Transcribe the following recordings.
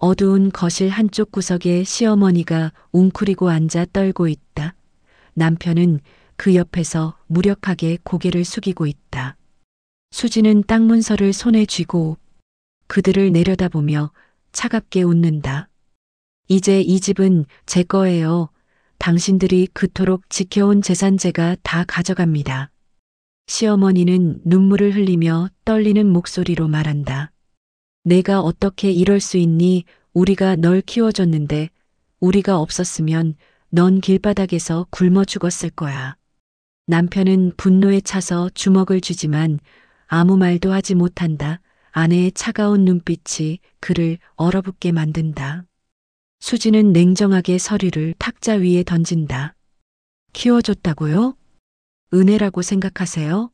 어두운 거실 한쪽 구석에 시어머니가 웅크리고 앉아 떨고 있다. 남편은 그 옆에서 무력하게 고개를 숙이고 있다. 수지는 땅 문서를 손에 쥐고 그들을 내려다보며 차갑게 웃는다. 이제 이 집은 제 거예요. 당신들이 그토록 지켜온 재산 제가 다 가져갑니다. 시어머니는 눈물을 흘리며 떨리는 목소리로 말한다. 내가 어떻게 이럴 수 있니? 우리가 널 키워줬는데 우리가 없었으면 넌 길바닥에서 굶어 죽었을 거야. 남편은 분노에 차서 주먹을 쥐지만 아무 말도 하지 못한다. 아내의 차가운 눈빛이 그를 얼어붙게 만든다. 수지는 냉정하게 서류를 탁자 위에 던진다. 키워줬다고요? 은혜라고 생각하세요?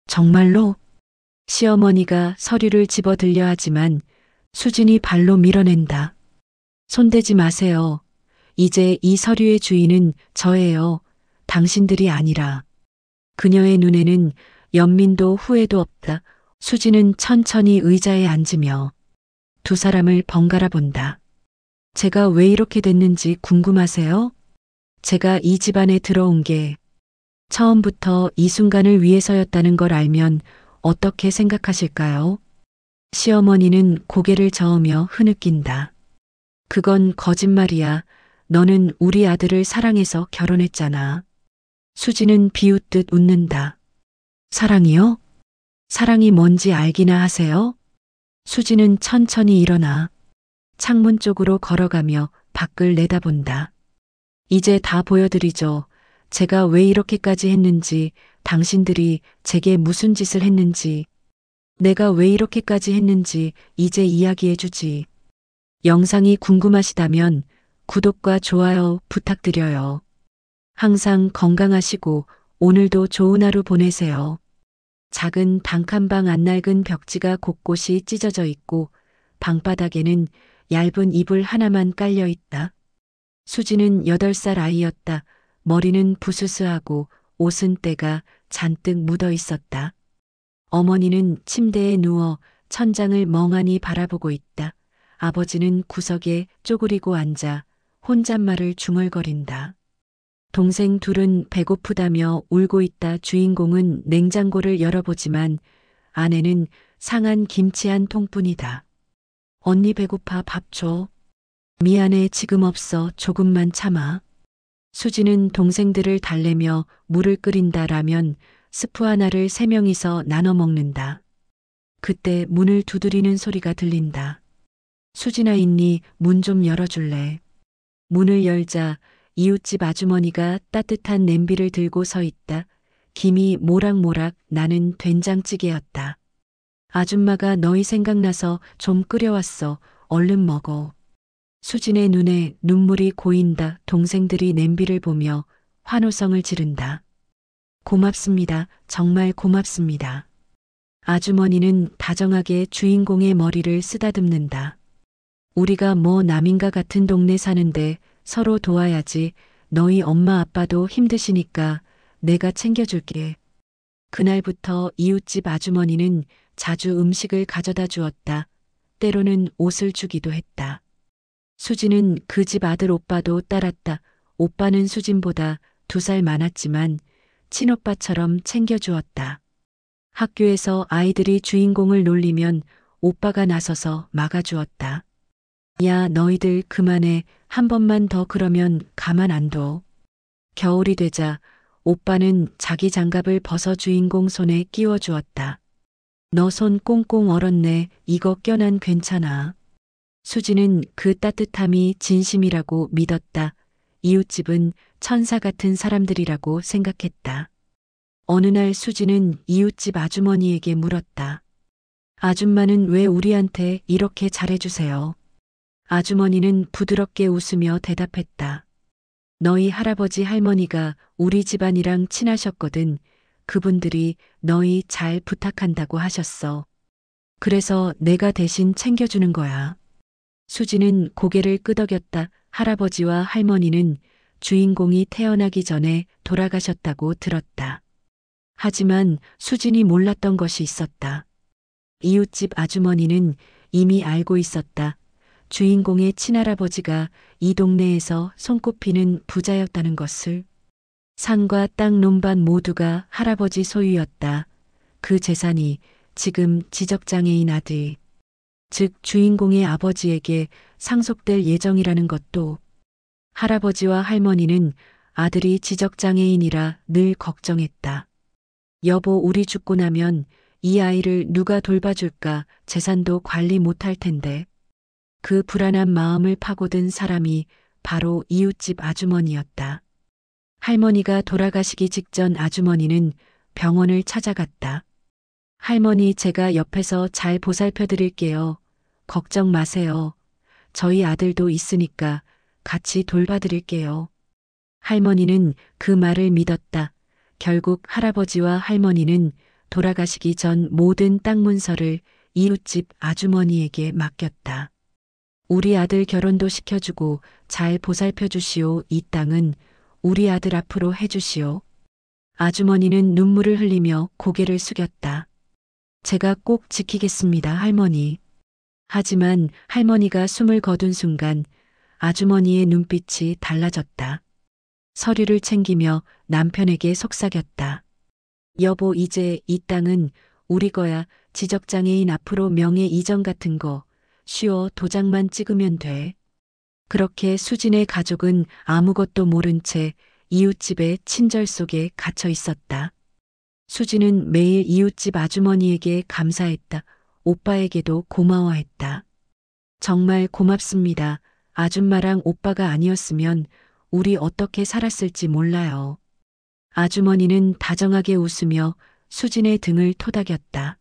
정말로? 시어머니가 서류를 집어 들려 하지만 수진이 발로 밀어낸다. 손대지 마세요. 이제 이 서류의 주인은 저예요. 당신들이 아니라. 그녀의 눈에는 연민도 후회도 없다. 수지는 천천히 의자에 앉으며 두 사람을 번갈아 본다. 제가 왜 이렇게 됐는지 궁금하세요? 제가 이 집안에 들어온 게 처음부터 이 순간을 위해서였다는 걸 알면 어떻게 생각하실까요? 시어머니는 고개를 저으며 흐느낀다. 그건 거짓말이야. 너는 우리 아들을 사랑해서 결혼했잖아. 수지는 비웃듯 웃는다. 사랑이요? 사랑이 뭔지 알기나 하세요? 수지는 천천히 일어나 창문 쪽으로 걸어가며 밖을 내다본다. 이제 다 보여드리죠. 제가 왜 이렇게까지 했는지, 당신들이 제게 무슨 짓을 했는지, 내가 왜 이렇게까지 했는지 이제 이야기해주지. 영상이 궁금하시다면 구독과 좋아요 부탁드려요. 항상 건강하시고 오늘도 좋은 하루 보내세요. 작은 단칸방 안 낡은 벽지가 곳곳이 찢어져 있고 방바닥에는 얇은 이불 하나만 깔려 있다. 수지는 8살 아이였다. 머리는 부스스하고 옷은 때가 잔뜩 묻어 있었다. 어머니는 침대에 누워 천장을 멍하니 바라보고 있다. 아버지는 구석에 쪼그리고 앉아 혼잣말을 중얼거린다. 동생 둘은 배고프다며 울고 있다. 주인공은 냉장고를 열어보지만 아내는 상한 김치 한 통뿐이다. 언니 배고파 밥 줘. 미안해 지금 없어 조금만 참아. 수지는 동생들을 달래며 물을 끓인다. 라면 스프 하나를 3명이서 나눠 먹는다. 그때 문을 두드리는 소리가 들린다. 수진아 있니? 문 좀 열어줄래? 문을 열자 이웃집 아주머니가 따뜻한 냄비를 들고 서 있다. 김이 모락모락 나는 된장찌개였다. 아줌마가 너희 생각나서 좀 끓여왔어. 얼른 먹어. 수진의 눈에 눈물이 고인다. 동생들이 냄비를 보며 환호성을 지른다. 고맙습니다. 정말 고맙습니다. 아주머니는 다정하게 주인공의 머리를 쓰다듬는다. 우리가 뭐 남인가 같은 동네 사는데 서로 도와야지. 너희 엄마 아빠도 힘드시니까 내가 챙겨줄게. 그날부터 이웃집 아주머니는 자주 음식을 가져다 주었다. 때로는 옷을 주기도 했다. 수지는 그 집 아들 오빠도 따랐다. 오빠는 수진보다 2살 많았지만 친오빠처럼 챙겨주었다. 학교에서 아이들이 주인공을 놀리면 오빠가 나서서 막아주었다. 야, 너희들 그만해. 한 번만 더 그러면 가만 안 둬. 겨울이 되자 오빠는 자기 장갑을 벗어 주인공 손에 끼워주었다. 너 손 꽁꽁 얼었네. 이거 껴난 괜찮아. 수지는 그 따뜻함이 진심이라고 믿었다. 이웃집은 천사 같은 사람들이라고 생각했다. 어느 날 수지는 이웃집 아주머니에게 물었다. 아줌마는 왜 우리한테 이렇게 잘해주세요? 아주머니는 부드럽게 웃으며 대답했다. 너희 할아버지 할머니가 우리 집안이랑 친하셨거든. 그분들이 너희 잘 부탁한다고 하셨어. 그래서 내가 대신 챙겨주는 거야. 수지는 고개를 끄덕였다. 할아버지와 할머니는 주인공이 태어나기 전에 돌아가셨다고 들었다. 하지만 수진이 몰랐던 것이 있었다. 이웃집 아주머니는 이미 알고 있었다. 주인공의 친할아버지가 이 동네에서 손꼽히는 부자였다는 것을. 산과 땅 논밭 모두가 할아버지 소유였다. 그 재산이 지금 지적장애인 아들, 즉 주인공의 아버지에게 상속될 예정이라는 것도. 할아버지와 할머니는 아들이 지적장애인이라 늘 걱정했다. 여보, 우리 죽고 나면 이 아이를 누가 돌봐줄까? 재산도 관리 못할 텐데. 그 불안한 마음을 파고든 사람이 바로 이웃집 아주머니였다. 할머니가 돌아가시기 직전 아주머니는 병원을 찾아갔다. 할머니, 제가 옆에서 잘 보살펴 드릴게요. 걱정 마세요. 저희 아들도 있으니까 같이 돌봐드릴게요. 할머니는 그 말을 믿었다. 결국 할아버지와 할머니는 돌아가시기 전 모든 땅 문서를 이웃집 아주머니에게 맡겼다. 우리 아들 결혼도 시켜주고 잘 보살펴 주시오. 이 땅은 우리 아들 앞으로 해주시오. 아주머니는 눈물을 흘리며 고개를 숙였다. 제가 꼭 지키겠습니다, 할머니. 하지만 할머니가 숨을 거둔 순간 아주머니의 눈빛이 달라졌다. 서류를 챙기며 남편에게 속삭였다. 여보, 이제 이 땅은 우리 거야. 지적장애인 앞으로 명예 이전 같은 거 쉬워, 도장만 찍으면 돼. 그렇게 수진의 가족은 아무것도 모른 채 이웃집의 친절 속에 갇혀 있었다. 수진은 매일 이웃집 아주머니에게 감사했다. 오빠에게도 고마워했다. 정말 고맙습니다. 아줌마랑 오빠가 아니었으면 우리 어떻게 살았을지 몰라요. 아주머니는 다정하게 웃으며 수진의 등을 토닥였다.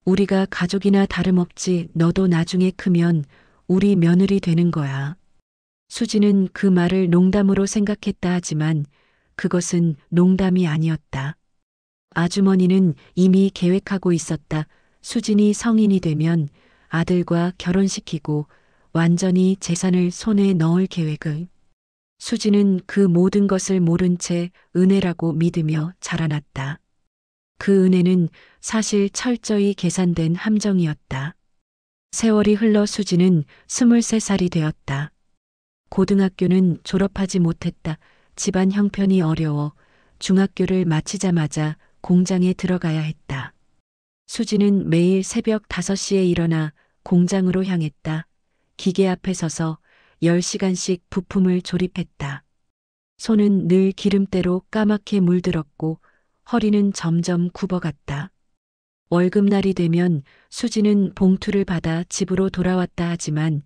우리가 가족이나 다름없지. 너도 나중에 크면 우리 며느리 되는 거야. 수진은 그 말을 농담으로 생각했다 하지만 그것은 농담이 아니었다. 아주머니는 이미 계획하고 있었다. 수진이 성인이 되면 아들과 결혼시키고 완전히 재산을 손에 넣을 계획을. 수진은 그 모든 것을 모른 채 은혜라고 믿으며 자라났다. 그 은혜는 사실 철저히 계산된 함정이었다. 세월이 흘러 수진은 23살이 되었다. 고등학교는 졸업하지 못했다. 집안 형편이 어려워 중학교를 마치자마자 공장에 들어가야 했다. 수진은 매일 새벽 5시에 일어나 공장으로 향했다. 기계 앞에 서서 10시간씩 부품을 조립했다. 손은 늘 기름때로 까맣게 물들었고 허리는 점점 굽어갔다. 월급날이 되면 수진은 봉투를 받아 집으로 돌아왔다 하지만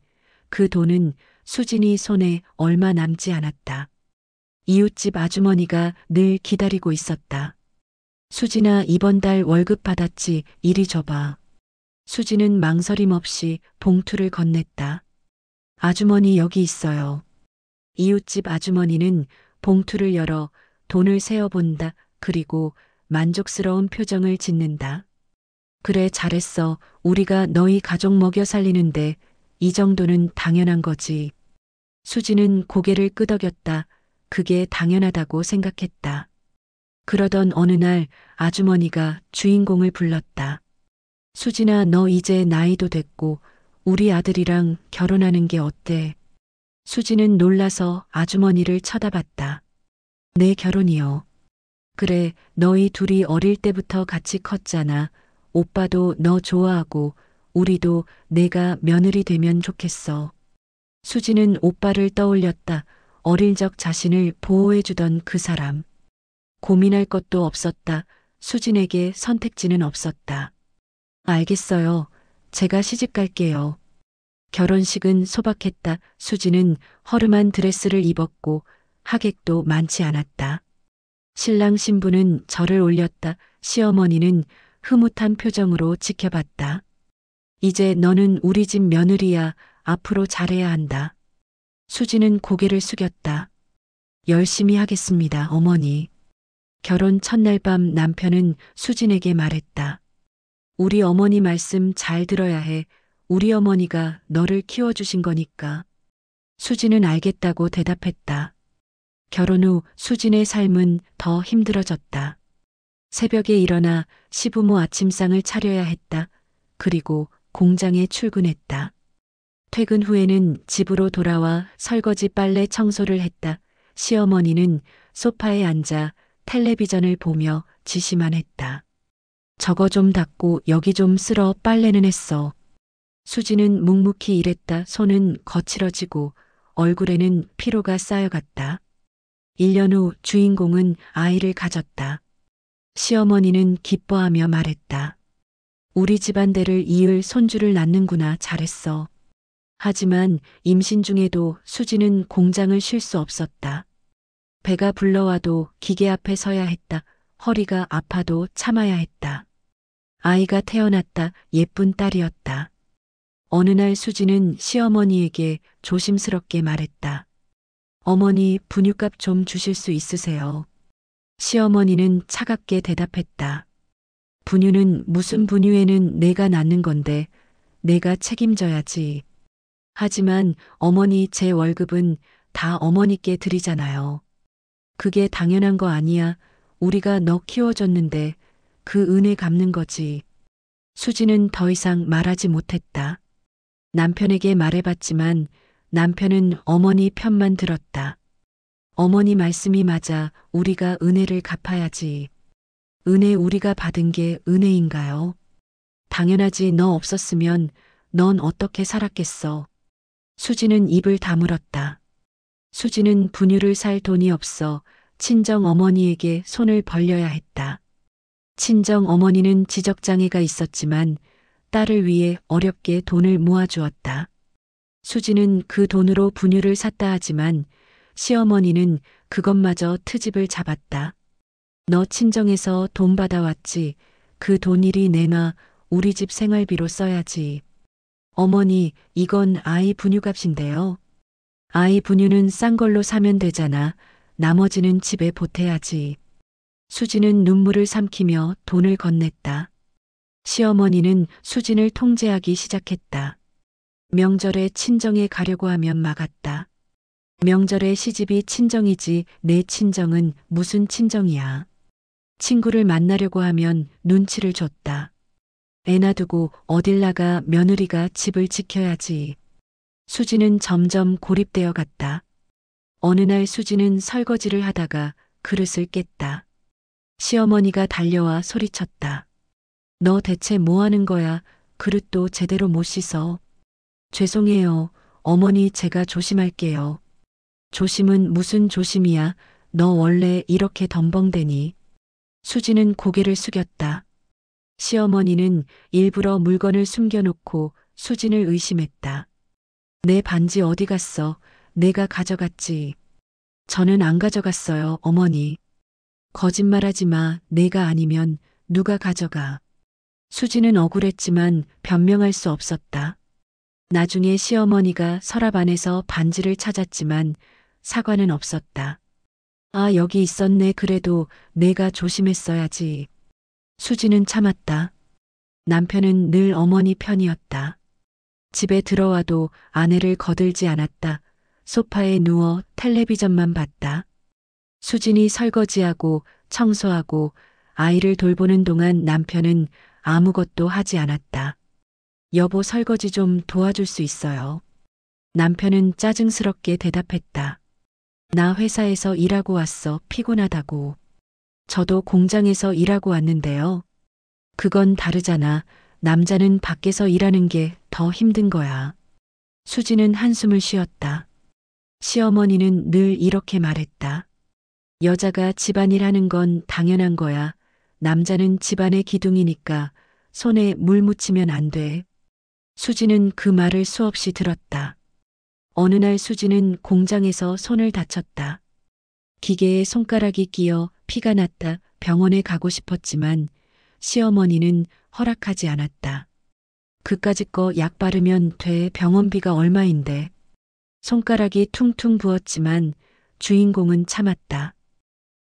그 돈은 수진이 손에 얼마 남지 않았다. 이웃집 아주머니가 늘 기다리고 있었다. 수진아, 이번 달 월급 받았지? 이리 줘봐. 수진은 망설임 없이 봉투를 건넸다. 아주머니, 여기 있어요. 이웃집 아주머니는 봉투를 열어 돈을 세어본다. 그리고 만족스러운 표정을 짓는다. 그래, 잘했어. 우리가 너희 가족 먹여 살리는데 이 정도는 당연한 거지. 수진은 고개를 끄덕였다. 그게 당연하다고 생각했다. 그러던 어느 날 아주머니가 주인공을 불렀다. 수진아, 너 이제 나이도 됐고 우리 아들이랑 결혼하는 게 어때? 수진은 놀라서 아주머니를 쳐다봤다. 내 결혼이요. 그래, 너희 둘이 어릴 때부터 같이 컸잖아. 오빠도 너 좋아하고 우리도 내가 며느리 되면 좋겠어. 수진은 오빠를 떠올렸다. 어릴 적 자신을 보호해주던 그 사람. 고민할 것도 없었다. 수진에게 선택지는 없었다. 알겠어요. 제가 시집 갈게요. 결혼식은 소박했다. 수진은 허름한 드레스를 입었고 하객도 많지 않았다. 신랑 신부는 절을 올렸다. 시어머니는 흐뭇한 표정으로 지켜봤다. 이제 너는 우리 집 며느리야. 앞으로 잘해야 한다. 수진은 고개를 숙였다. 열심히 하겠습니다, 어머니. 결혼 첫날 밤 남편은 수진에게 말했다. 우리 어머니 말씀 잘 들어야 해. 우리 어머니가 너를 키워주신 거니까. 수진은 알겠다고 대답했다. 결혼 후 수진의 삶은 더 힘들어졌다. 새벽에 일어나 시부모 아침상을 차려야 했다. 그리고 공장에 출근했다. 퇴근 후에는 집으로 돌아와 설거지 빨래 청소를 했다. 시어머니는 소파에 앉아 텔레비전을 보며 지시만 했다. 저거 좀 닦고 여기 좀 쓸어 빨래는 했어. 수지는 묵묵히 일했다. 손은 거칠어지고 얼굴에는 피로가 쌓여갔다. 1년 후 주인공은 아이를 가졌다. 시어머니는 기뻐하며 말했다. 우리 집안대를 이을 손주를 낳는구나. 잘했어. 하지만 임신 중에도 수지는 공장을 쉴 수 없었다. 배가 불러와도 기계 앞에 서야 했다. 허리가 아파도 참아야 했다. 아이가 태어났다. 예쁜 딸이었다. 어느 날 수지는 시어머니에게 조심스럽게 말했다. 어머니, 분유값 좀 주실 수 있으세요? 시어머니는 차갑게 대답했다. 분유는 무슨 분유에는 내가 낳는 건데 내가 책임져야지. 하지만 어머니, 제 월급은 다 어머니께 드리잖아요. 그게 당연한 거 아니야. 우리가 너 키워줬는데 그 은혜 갚는 거지. 수지는 더 이상 말하지 못했다. 남편에게 말해봤지만 남편은 어머니 편만 들었다. 어머니 말씀이 맞아. 우리가 은혜를 갚아야지. 은혜 우리가 받은 게 은혜인가요? 당연하지. 너 없었으면 넌 어떻게 살았겠어. 수지는 입을 다물었다. 수지는 분유를 살 돈이 없어 친정 어머니에게 손을 벌려야 했다. 친정 어머니는 지적장애가 있었지만 딸을 위해 어렵게 돈을 모아주었다. 수지는 그 돈으로 분유를 샀다 하지만 시어머니는 그것마저 트집을 잡았다. 너 친정에서 돈 받아왔지. 그 돈 이리 내놔. 우리 집 생활비로 써야지. 어머니, 이건 아이 분유값인데요. 아이 분유는 싼 걸로 사면 되잖아. 나머지는 집에 보태야지. 수지는 눈물을 삼키며 돈을 건넸다. 시어머니는 수진을 통제하기 시작했다. 명절에 친정에 가려고 하면 막았다. 명절에 시집이 친정이지 내 친정은 무슨 친정이야. 친구를 만나려고 하면 눈치를 줬다. 애 놔두고 어딜 나가. 며느리가 집을 지켜야지. 수지는 점점 고립되어 갔다. 어느 날 수지는 설거지를 하다가 그릇을 깼다. 시어머니가 달려와 소리쳤다. 너 대체 뭐 하는 거야? 그릇도 제대로 못 씻어. 죄송해요. 어머니, 제가 조심할게요. 조심은 무슨 조심이야. 너 원래 이렇게 덤벙대니. 수지는 고개를 숙였다. 시어머니는 일부러 물건을 숨겨놓고 수진을 의심했다. 내 반지 어디 갔어? 내가 가져갔지. 저는 안 가져갔어요, 어머니. 거짓말하지 마. 내가 아니면 누가 가져가. 수지는 억울했지만 변명할 수 없었다. 나중에 시어머니가 서랍 안에서 반지를 찾았지만 사과는 없었다. 아, 여기 있었네. 그래도 내가 조심했어야지. 수지는 참았다. 남편은 늘 어머니 편이었다. 집에 들어와도 아내를 거들지 않았다. 소파에 누워 텔레비전만 봤다. 수진이 설거지하고 청소하고 아이를 돌보는 동안 남편은 아무것도 하지 않았다. 여보, 설거지 좀 도와줄 수 있어요? 남편은 짜증스럽게 대답했다. 나 회사에서 일하고 왔어. 피곤하다고. 저도 공장에서 일하고 왔는데요. 그건 다르잖아. 남자는 밖에서 일하는 게 더 힘든 거야. 수지는 한숨을 쉬었다. 시어머니는 늘 이렇게 말했다. 여자가 집안일 하는 건 당연한 거야. 남자는 집안의 기둥이니까 손에 물 묻히면 안 돼. 수지는 그 말을 수없이 들었다. 어느 날 수지는 공장에서 손을 다쳤다. 기계에 손가락이 끼어 피가 났다. 병원에 가고 싶었지만 시어머니는 허락하지 않았다. 그까짓 거 약 바르면 돼. 병원비가 얼마인데. 손가락이 퉁퉁 부었지만 주인공은 참았다.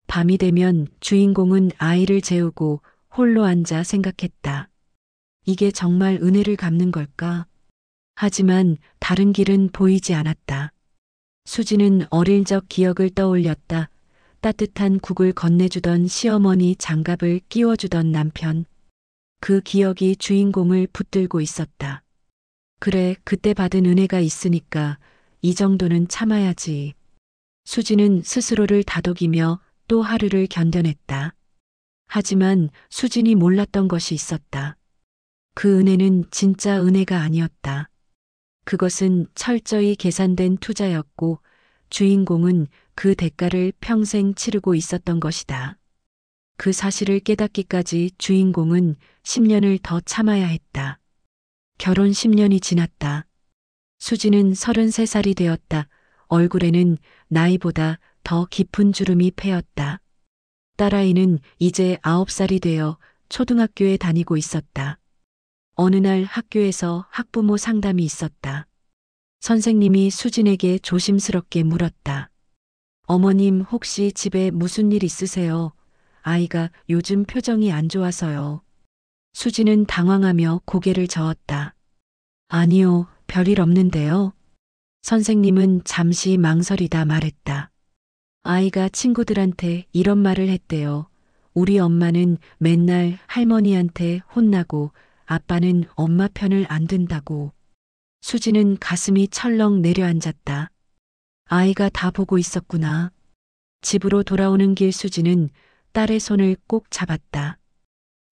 밤이 되면 주인공은 아이를 재우고 홀로 앉아 생각했다. 이게 정말 은혜를 갚는 걸까? 하지만 다른 길은 보이지 않았다. 수지는 어릴 적 기억을 떠올렸다. 따뜻한 국을 건네주던 시어머니, 장갑을 끼워주던 남편. 그 기억이 주인공을 붙들고 있었다. 그래, 그때 받은 은혜가 있으니까 이 정도는 참아야지. 수지는 스스로를 다독이며 또 하루를 견뎌냈다. 하지만 수진이 몰랐던 것이 있었다. 그 은혜는 진짜 은혜가 아니었다. 그것은 철저히 계산된 투자였고 주인공은 그 대가를 평생 치르고 있었던 것이다. 그 사실을 깨닫기까지 주인공은 10년을 더 참아야 했다. 결혼 10년이 지났다. 수지는 33살이 되었다. 얼굴에는 나이보다 더 깊은 주름이 패였다. 딸아이는 이제 9살이 되어 초등학교에 다니고 있었다. 어느 날 학교에서 학부모 상담이 있었다. 선생님이 수진에게 조심스럽게 물었다. 어머님, 혹시 집에 무슨 일 있으세요? 아이가 요즘 표정이 안 좋아서요. 수진은 당황하며 고개를 저었다. 아니요, 별일 없는데요. 선생님은 잠시 망설이다 말했다. 아이가 친구들한테 이런 말을 했대요. 우리 엄마는 맨날 할머니한테 혼나고 아빠는 엄마 편을 안 든다고. 수지는 가슴이 철렁 내려앉았다. 아이가 다 보고 있었구나. 집으로 돌아오는 길 수지는 딸의 손을 꼭 잡았다.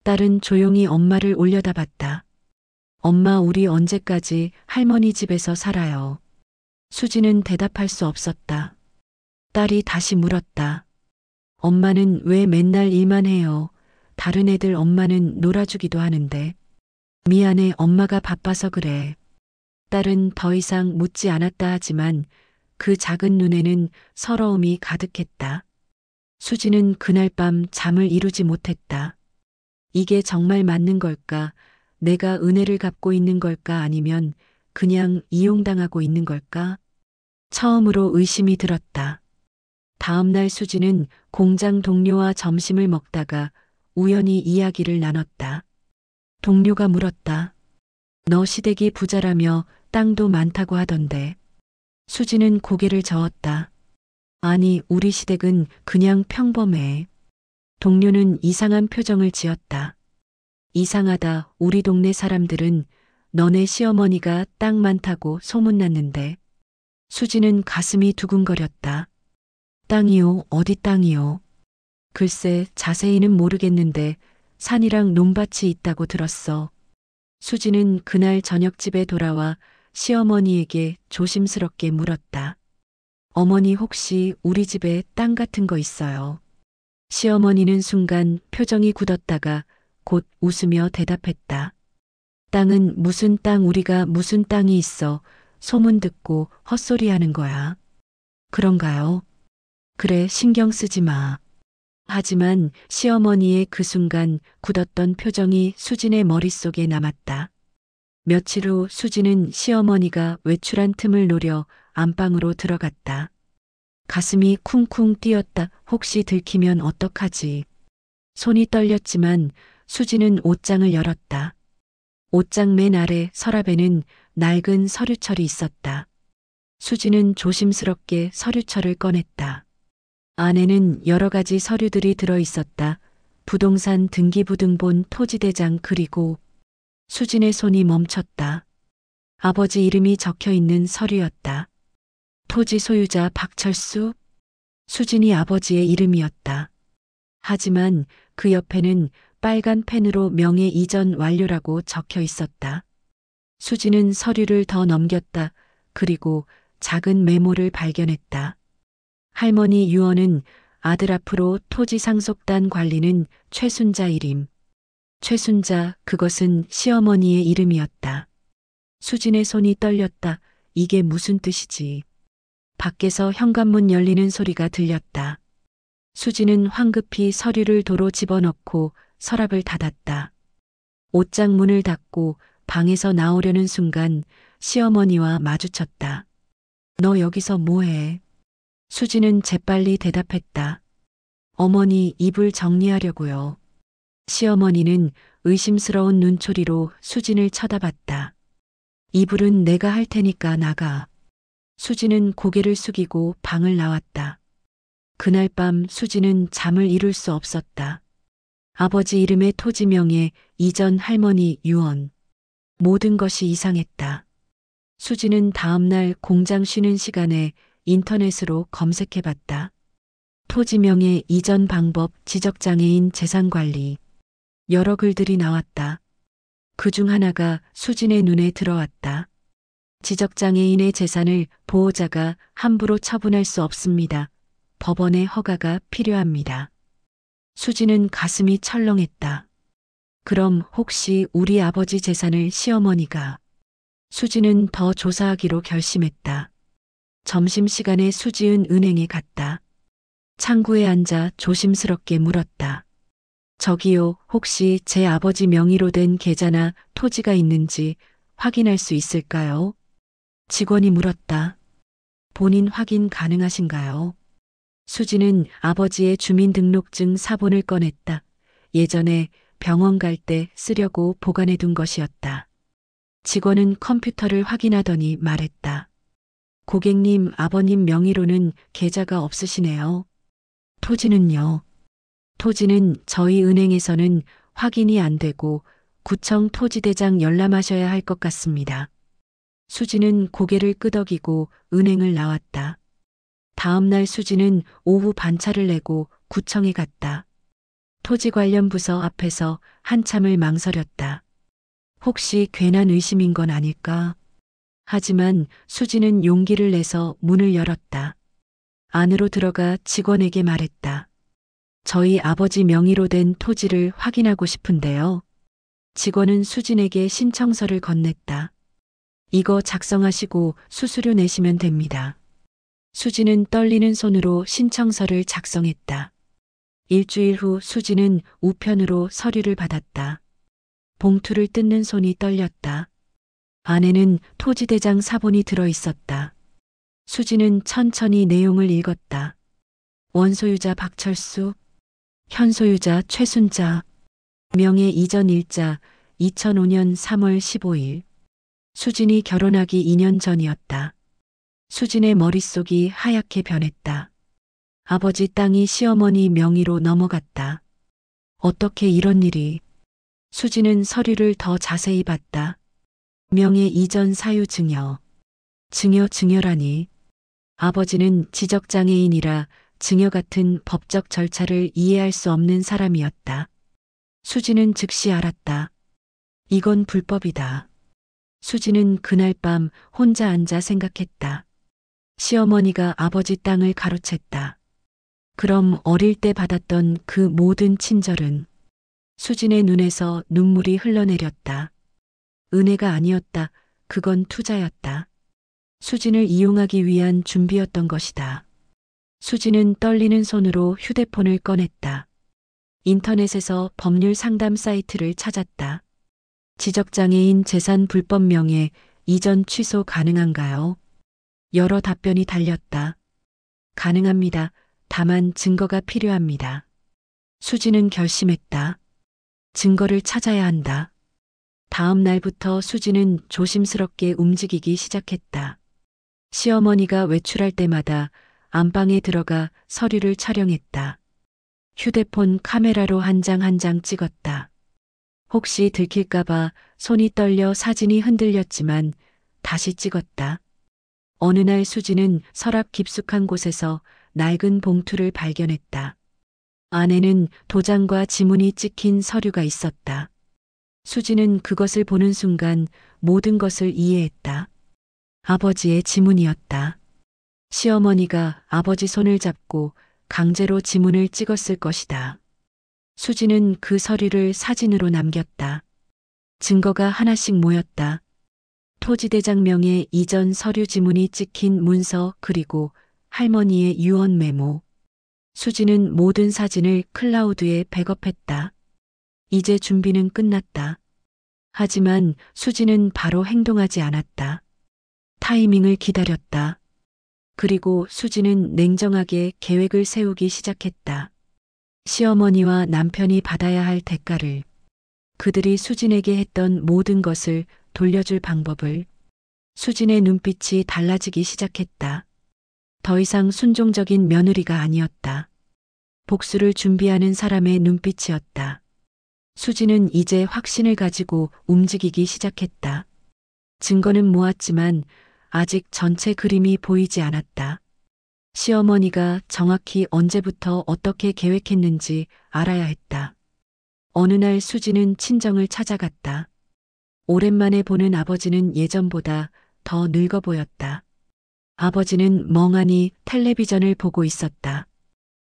딸은 조용히 엄마를 올려다봤다. 엄마, 우리 언제까지 할머니 집에서 살아요? 수지는 대답할 수 없었다. 딸이 다시 물었다. 엄마는 왜 맨날 일만 해요? 다른 애들 엄마는 놀아주기도 하는데. 미안해, 엄마가 바빠서 그래. 딸은 더 이상 묻지 않았다 하지만 그 작은 눈에는 서러움이 가득했다. 수지는 그날 밤 잠을 이루지 못했다. 이게 정말 맞는 걸까? 내가 은혜를 갚고 있는 걸까? 아니면 그냥 이용당하고 있는 걸까? 처음으로 의심이 들었다. 다음 날 수지는 공장 동료와 점심을 먹다가 우연히 이야기를 나눴다. 동료가 물었다. 너 시댁이 부자라며 땅도 많다고 하던데. 수지는 고개를 저었다. 아니, 우리 시댁은 그냥 평범해. 동료는 이상한 표정을 지었다. 이상하다. 우리 동네 사람들은 너네 시어머니가 땅 많다고 소문났는데. 수지는 가슴이 두근거렸다. 땅이요? 어디 땅이요? 글쎄, 자세히는 모르겠는데 산이랑 논밭이 있다고 들었어. 수지는 그날 저녁 집에 돌아와 시어머니에게 조심스럽게 물었다. 어머니, 혹시 우리 집에 땅 같은 거 있어요? 시어머니는 순간 표정이 굳었다가 곧 웃으며 대답했다. 땅은 무슨 땅, 우리가 무슨 땅이 있어. 소문 듣고 헛소리 하는 거야. 그런가요? 그래, 신경 쓰지 마. 하지만 시어머니의 그 순간 굳었던 표정이 수진의 머릿속에 남았다. 며칠 후 수진은 시어머니가 외출한 틈을 노려 안방으로 들어갔다. 가슴이 쿵쿵 뛰었다. 혹시 들키면 어떡하지? 손이 떨렸지만 수진은 옷장을 열었다. 옷장 맨 아래 서랍에는 낡은 서류철이 있었다. 수진은 조심스럽게 서류철을 꺼냈다. 안에는 여러 가지 서류들이 들어 있었다. 부동산 등기부등본, 토지대장, 그리고 수진의 손이 멈췄다. 아버지 이름이 적혀 있는 서류였다. 토지 소유자 박철수? 수진이 아버지의 이름이었다. 하지만 그 옆에는 빨간 펜으로 명예 이전 완료라고 적혀 있었다. 수진은 서류를 더 넘겼다. 그리고 작은 메모를 발견했다. 할머니 유언은 아들 앞으로 토지 상속단 관리는 최순자 이름. 최순자, 그것은 시어머니의 이름이었다. 수진의 손이 떨렸다. 이게 무슨 뜻이지? 밖에서 현관문 열리는 소리가 들렸다. 수진은 황급히 서류를 도로 집어넣고 서랍을 닫았다. 옷장 문을 닫고 방에서 나오려는 순간 시어머니와 마주쳤다. 너 여기서 뭐해? 수진은 재빨리 대답했다. 어머니, 이불 정리하려고요. 시어머니는 의심스러운 눈초리로 수진을 쳐다봤다. 이불은 내가 할 테니까 나가. 수진은 고개를 숙이고 방을 나왔다. 그날 밤 수진은 잠을 이룰 수 없었다. 아버지 이름의 토지 명예, 이전 할머니 유언. 모든 것이 이상했다. 수지는 다음날 공장 쉬는 시간에 인터넷으로 검색해봤다. 토지명의 이전 방법, 지적장애인 재산관리. 여러 글들이 나왔다. 그중 하나가 수진의 눈에 들어왔다. 지적장애인의 재산을 보호자가 함부로 처분할 수 없습니다. 법원의 허가가 필요합니다. 수지는 가슴이 철렁했다. 그럼 혹시 우리 아버지 재산을 시어머니가? 수지는 더 조사하기로 결심했다. 점심시간에 수지은 은행에 갔다. 창구에 앉아 조심스럽게 물었다. 저기요, 혹시 제 아버지 명의로 된 계좌나 토지가 있는지 확인할 수 있을까요? 직원이 물었다. 본인 확인 가능하신가요? 수지는 아버지의 주민등록증 사본을 꺼냈다. 예전에 병원 갈 때 쓰려고 보관해 둔 것이었다. 직원은 컴퓨터를 확인하더니 말했다. 고객님, 아버님 명의로는 계좌가 없으시네요. 토지는요? 토지는 저희 은행에서는 확인이 안 되고 구청 토지대장 열람하셔야 할 것 같습니다. 수지는 고개를 끄덕이고 은행을 나왔다. 다음 날 수지는 오후 반차를 내고 구청에 갔다. 토지 관련 부서 앞에서 한참을 망설였다. 혹시 괜한 의심인 건 아닐까? 하지만 수지는 용기를 내서 문을 열었다. 안으로 들어가 직원에게 말했다. 저희 아버지 명의로 된 토지를 확인하고 싶은데요. 직원은 수진에게 신청서를 건넸다. 이거 작성하시고 수수료 내시면 됩니다. 수진은 떨리는 손으로 신청서를 작성했다. 일주일 후 수진은 우편으로 서류를 받았다. 봉투를 뜯는 손이 떨렸다. 안에는 토지대장 사본이 들어 있었다. 수진은 천천히 내용을 읽었다. 원소유자 박철수, 현소유자 최순자, 명예 이전 일자 2005년 3월 15일. 수진이 결혼하기 2년 전이었다. 수진의 머릿속이 하얗게 변했다. 아버지 땅이 시어머니 명의로 넘어갔다. 어떻게 이런 일이? 수진은 서류를 더 자세히 봤다. 명예 이전 사유 증여. 증여라니. 아버지는 지적장애인이라 증여 같은 법적 절차를 이해할 수 없는 사람이었다. 수진은 즉시 알았다. 이건 불법이다. 수진은 그날 밤 혼자 앉아 생각했다. 시어머니가 아버지 땅을 가로챘다. 그럼 어릴 때 받았던 그 모든 친절은? 수진의 눈에서 눈물이 흘러내렸다. 은혜가 아니었다. 그건 투자였다. 수진을 이용하기 위한 준비였던 것이다. 수진은 떨리는 손으로 휴대폰을 꺼냈다. 인터넷에서 법률 상담 사이트를 찾았다. 지적장애인 재산 불법 명예 이전 취소 가능한가요? 여러 답변이 달렸다. 가능합니다. 다만 증거가 필요합니다. 수진은 결심했다. 증거를 찾아야 한다. 다음 날부터 수진은 조심스럽게 움직이기 시작했다. 시어머니가 외출할 때마다 안방에 들어가 서류를 촬영했다. 휴대폰 카메라로 한 장 한 장 찍었다. 혹시 들킬까봐 손이 떨려 사진이 흔들렸지만 다시 찍었다. 어느 날 수지는 서랍 깊숙한 곳에서 낡은 봉투를 발견했다. 안에는 도장과 지문이 찍힌 서류가 있었다. 수지는 그것을 보는 순간 모든 것을 이해했다. 아버지의 지문이었다. 시어머니가 아버지 손을 잡고 강제로 지문을 찍었을 것이다. 수지는 그 서류를 사진으로 남겼다. 증거가 하나씩 모였다. 토지대장 명의 이전 서류 지문이 찍힌 문서 그리고 할머니의 유언 메모. 수지는 모든 사진을 클라우드에 백업했다. 이제 준비는 끝났다. 하지만 수지는 바로 행동하지 않았다. 타이밍을 기다렸다. 그리고 수지는 냉정하게 계획을 세우기 시작했다. 시어머니와 남편이 받아야 할 대가를, 그들이 수진에게 했던 모든 것을 돌려줄 방법을. 수진의 눈빛이 달라지기 시작했다. 더 이상 순종적인 며느리가 아니었다. 복수를 준비하는 사람의 눈빛이었다. 수지는 이제 확신을 가지고 움직이기 시작했다. 증거는 모았지만 아직 전체 그림이 보이지 않았다. 시어머니가 정확히 언제부터 어떻게 계획했는지 알아야 했다. 어느 날 수지는 친정을 찾아갔다. 오랜만에 보는 아버지는 예전보다 더 늙어 보였다. 아버지는 멍하니 텔레비전을 보고 있었다.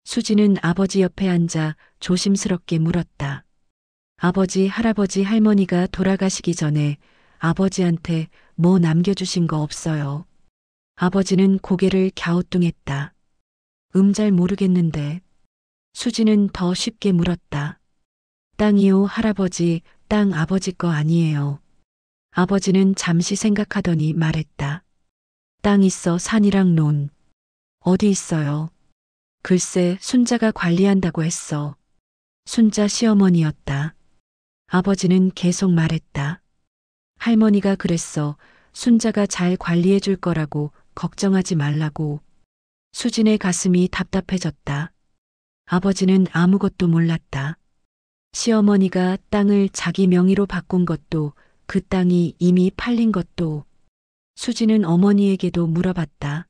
수지는 아버지 옆에 앉아 조심스럽게 물었다. 아버지, 할아버지, 할머니가 돌아가시기 전에 아버지한테 뭐 남겨주신 거 없어요? 아버지는 고개를 갸우뚱했다. 잘 모르겠는데. 수지는 더 쉽게 물었다. 땅이요, 할아버지, 땅 아버지 거 아니에요. 아버지는 잠시 생각하더니 말했다. 땅 있어, 산이랑 논. 어디 있어요? 글쎄, 순자가 관리한다고 했어. 순자 시어머니였다. 아버지는 계속 말했다. 할머니가 그랬어. 순자가 잘 관리해 줄 거라고 걱정하지 말라고. 수진의 가슴이 답답해졌다. 아버지는 아무것도 몰랐다. 시어머니가 땅을 자기 명의로 바꾼 것도, 그 땅이 이미 팔린 것도. 수진은 어머니에게도 물어봤다.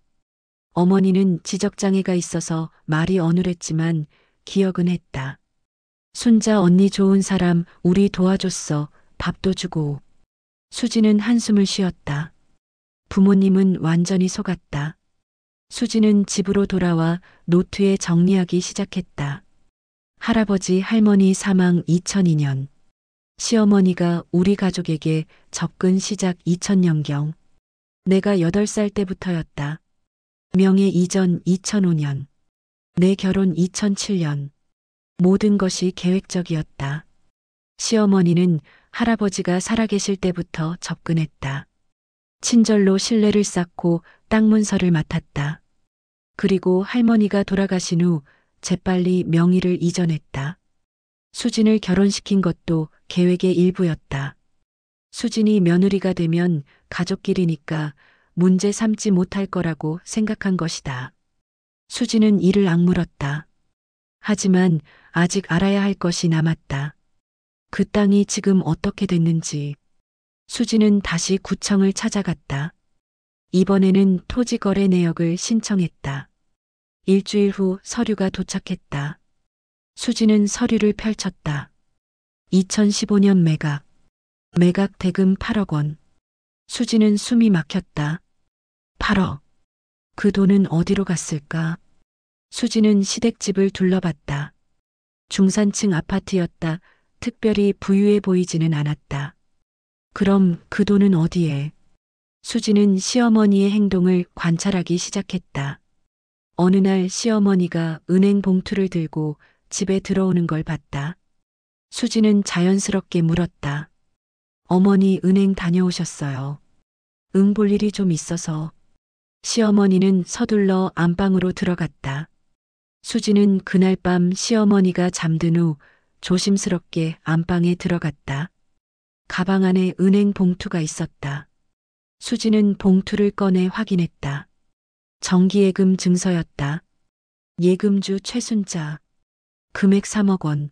어머니는 지적장애가 있어서 말이 어눌했지만 기억은 했다. 순자 언니 좋은 사람, 우리 도와줬어. 밥도 주고. 수지는 한숨을 쉬었다. 부모님은 완전히 속았다. 수지는 집으로 돌아와 노트에 정리하기 시작했다. 할아버지 할머니 사망 2002년. 시어머니가 우리 가족에게 접근 시작 2000년경. 내가 8살 때부터였다. 명예 이전 2005년. 내 결혼 2007년. 모든 것이 계획적이었다. 시어머니는 할아버지가 살아계실 때부터 접근했다. 친절로 신뢰를 쌓고 땅 문서를 맡았다. 그리고 할머니가 돌아가신 후 재빨리 명의를 이전했다. 수진을 결혼시킨 것도 계획의 일부였다. 수진이 며느리가 되면 가족끼리니까 문제 삼지 못할 거라고 생각한 것이다. 수진은 이를 악물었다. 하지만 아직 알아야 할 것이 남았다. 그 땅이 지금 어떻게 됐는지. 수지는 다시 구청을 찾아갔다. 이번에는 토지거래 내역을 신청했다. 일주일 후 서류가 도착했다. 수지는 서류를 펼쳤다. 2015년 매각. 매각 대금 8억 원. 수지는 숨이 막혔다. 8억. 그 돈은 어디로 갔을까? 수지는 시댁집을 둘러봤다. 중산층 아파트였다. 특별히 부유해 보이지는 않았다. 그럼 그 돈은 어디에? 수지는 시어머니의 행동을 관찰하기 시작했다. 어느 날 시어머니가 은행 봉투를 들고 집에 들어오는 걸 봤다. 수지는 자연스럽게 물었다. 어머니 은행 다녀오셨어요. 응, 볼 일이 좀 있어서. 시어머니는 서둘러 안방으로 들어갔다. 수지는 그날 밤 시어머니가 잠든 후 조심스럽게 안방에 들어갔다. 가방 안에 은행 봉투가 있었다. 수지는 봉투를 꺼내 확인했다. 정기예금 증서였다. 예금주 최순자. 금액 3억 원.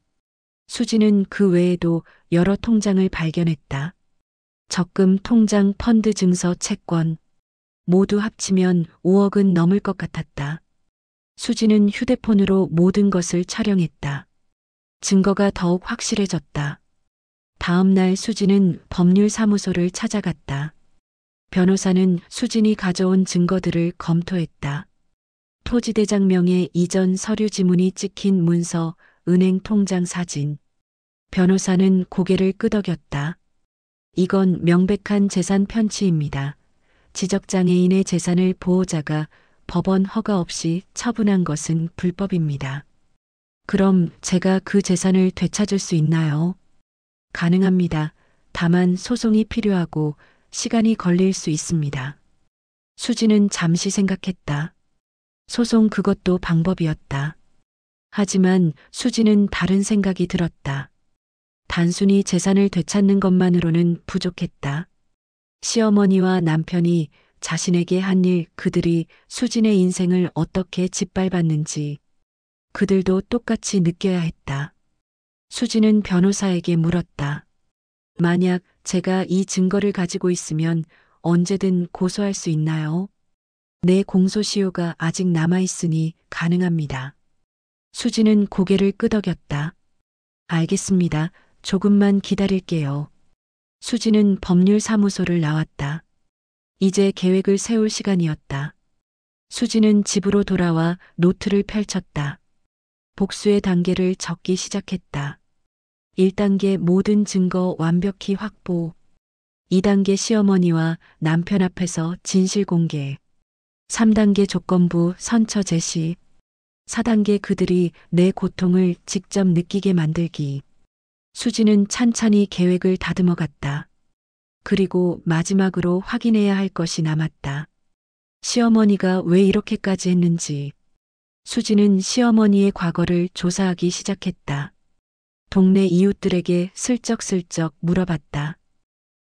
수지는 그 외에도 여러 통장을 발견했다. 적금 통장, 펀드 증서, 채권. 모두 합치면 5억은 넘을 것 같았다. 수지는 휴대폰으로 모든 것을 촬영했다. 증거가 더욱 확실해졌다. 다음 날 수지는 법률사무소를 찾아갔다. 변호사는 수진이 가져온 증거들을 검토했다. 토지대장 명의 이전 서류 지문이 찍힌 문서, 은행 통장 사진. 변호사는 고개를 끄덕였다. 이건 명백한 재산 편취입니다. 지적장애인의 재산을 보호자가 법원 허가 없이 처분한 것은 불법입니다. 그럼 제가 그 재산을 되찾을 수 있나요? 가능합니다. 다만 소송이 필요하고 시간이 걸릴 수 있습니다. 수지는 잠시 생각했다. 소송, 그것도 방법이었다. 하지만 수지는 다른 생각이 들었다. 단순히 재산을 되찾는 것만으로는 부족했다. 시어머니와 남편이 자신에게 한 일, 그들이 수진의 인생을 어떻게 짓밟았는지 그들도 똑같이 느껴야 했다. 수진은 변호사에게 물었다. 만약 제가 이 증거를 가지고 있으면 언제든 고소할 수 있나요? 내 공소시효가 아직 남아있으니 가능합니다. 수지는 고개를 끄덕였다. 알겠습니다. 조금만 기다릴게요. 수지는 법률사무소를 나왔다. 이제 계획을 세울 시간이었다. 수지는 집으로 돌아와 노트를 펼쳤다. 복수의 단계를 적기 시작했다. 1단계 모든 증거 완벽히 확보. 2단계 시어머니와 남편 앞에서 진실 공개. 3단계 조건부 선처 제시. 4단계 그들이 내 고통을 직접 느끼게 만들기. 수지는 찬찬히 계획을 다듬어 갔다. 그리고 마지막으로 확인해야 할 것이 남았다. 시어머니가 왜 이렇게까지 했는지. 수지는 시어머니의 과거를 조사하기 시작했다. 동네 이웃들에게 슬쩍슬쩍 물어봤다.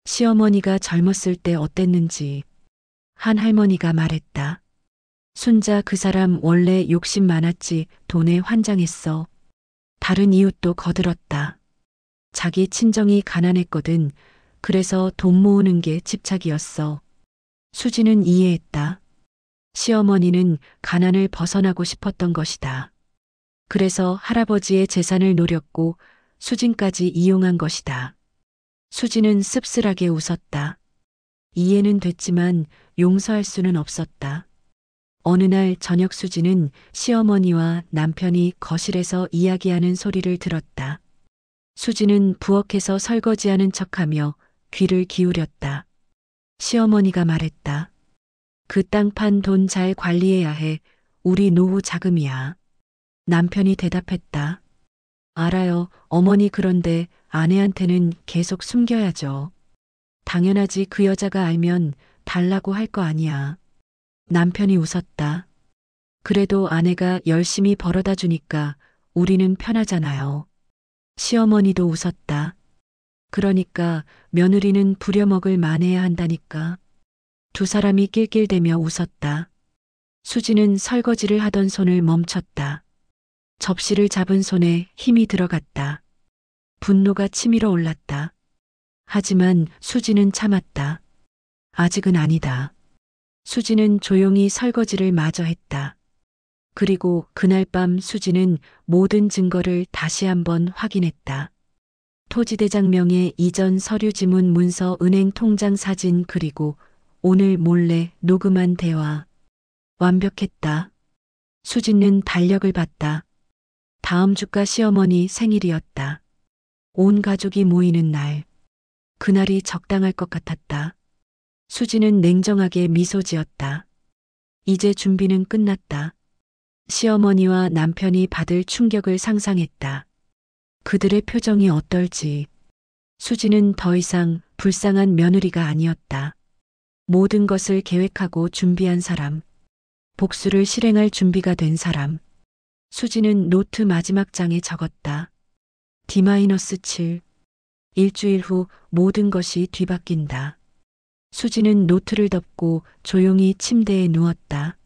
시어머니가 젊었을 때 어땠는지. 한 할머니가 말했다. 순자 그 사람 원래 욕심 많았지 돈에 환장했어. 다른 이웃도 거들었다. 자기 친정이 가난했거든. 그래서 돈 모으는 게 집착이었어. 수지는 이해했다. 시어머니는 가난을 벗어나고 싶었던 것이다. 그래서 할아버지의 재산을 노렸고 수진까지 이용한 것이다. 수지는 씁쓸하게 웃었다. 이해는 됐지만 용서할 수는 없었다. 어느 날 저녁 수지는 시어머니와 남편이 거실에서 이야기하는 소리를 들었다. 수지는 부엌에서 설거지하는 척하며 귀를 기울였다. 시어머니가 말했다. 그 땅판 돈 잘 관리해야 해. 우리 노후 자금이야. 남편이 대답했다. 알아요, 어머니. 그런데 아내한테는 계속 숨겨야죠. 당연하지. 그 여자가 알면 달라고 할 거 아니야. 남편이 웃었다. 그래도 아내가 열심히 벌어다 주니까 우리는 편하잖아요. 시어머니도 웃었다. 그러니까 며느리는 부려먹을 만해야 한다니까. 두 사람이 낄낄대며 웃었다. 수지는 설거지를 하던 손을 멈췄다. 접시를 잡은 손에 힘이 들어갔다. 분노가 치밀어 올랐다. 하지만 수지는 참았다. 아직은 아니다. 수지는 조용히 설거지를 마저 했다. 그리고 그날 밤 수지는 모든 증거를 다시 한번 확인했다. 토지대장 명의 이전 서류 지문 문서 은행 통장 사진 그리고 오늘 몰래 녹음한 대화. 완벽했다. 수지는 달력을 봤다. 다음 주가 시어머니 생일이었다. 온 가족이 모이는 날. 그날이 적당할 것 같았다. 수지는 냉정하게 미소 지었다. 이제 준비는 끝났다. 시어머니와 남편이 받을 충격을 상상했다. 그들의 표정이 어떨지. 수지는 더 이상 불쌍한 며느리가 아니었다. 모든 것을 계획하고 준비한 사람. 복수를 실행할 준비가 된 사람. 수지는 노트 마지막 장에 적었다. D-7. 일주일 후 모든 것이 뒤바뀐다. 수지는 노트를 덮고 조용히 침대에 누웠다.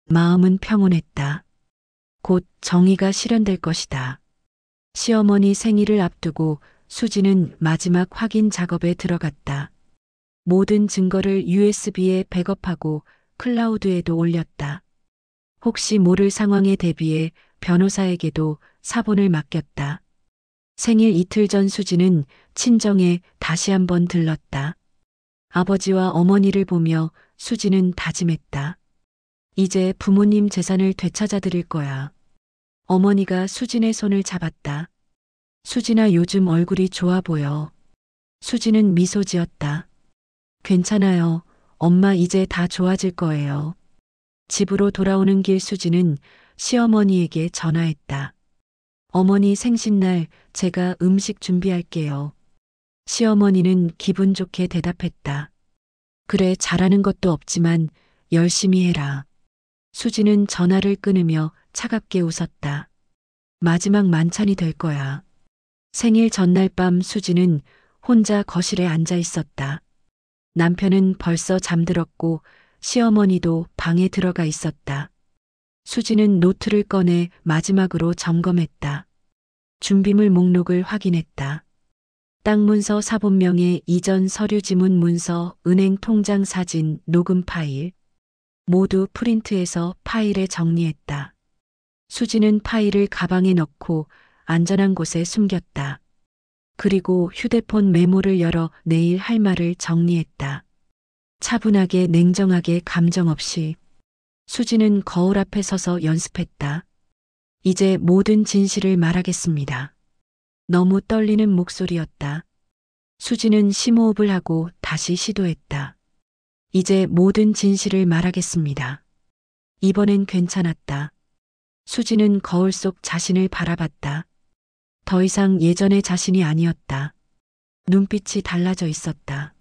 마음은 평온했다. 곧 정의가 실현될 것이다. 시어머니 생일을 앞두고 수지는 마지막 확인 작업에 들어갔다. 모든 증거를 USB에 백업하고 클라우드에도 올렸다. 혹시 모를 상황에 대비해 변호사에게도 사본을 맡겼다. 생일 이틀 전 수지는 친정에 다시 한번 들렀다. 아버지와 어머니를 보며 수지는 다짐했다. 이제 부모님 재산을 되찾아 드릴 거야. 어머니가 수진의 손을 잡았다. 수진아, 요즘 얼굴이 좋아 보여. 수지는 미소 지었다. 괜찮아요. 엄마 이제 다 좋아질 거예요. 집으로 돌아오는 길 수지는 시어머니에게 전화했다. 어머니 생신날 제가 음식 준비할게요. 시어머니는 기분 좋게 대답했다. 그래, 잘하는 것도 없지만 열심히 해라. 수지는 전화를 끊으며 차갑게 웃었다. 마지막 만찬이 될 거야. 생일 전날 밤 수지는 혼자 거실에 앉아 있었다. 남편은 벌써 잠들었고 시어머니도 방에 들어가 있었다. 수지는 노트를 꺼내 마지막으로 점검했다. 준비물 목록을 확인했다. 땅 문서 사본명의 이전 서류 지문 문서, 은행 통장 사진, 녹음 파일 모두 프린트해서 파일에 정리했다. 수지는 파일을 가방에 넣고 안전한 곳에 숨겼다. 그리고 휴대폰 메모를 열어 내일 할 말을 정리했다. 차분하게 냉정하게 감정 없이 수지는 거울 앞에 서서 연습했다. 이제 모든 진실을 말하겠습니다. 너무 떨리는 목소리였다. 수지는 심호흡을 하고 다시 시도했다. 이제 모든 진실을 말하겠습니다. 이번엔 괜찮았다. 수지는 거울 속 자신을 바라봤다. 더 이상 예전의 자신이 아니었다. 눈빛이 달라져 있었다.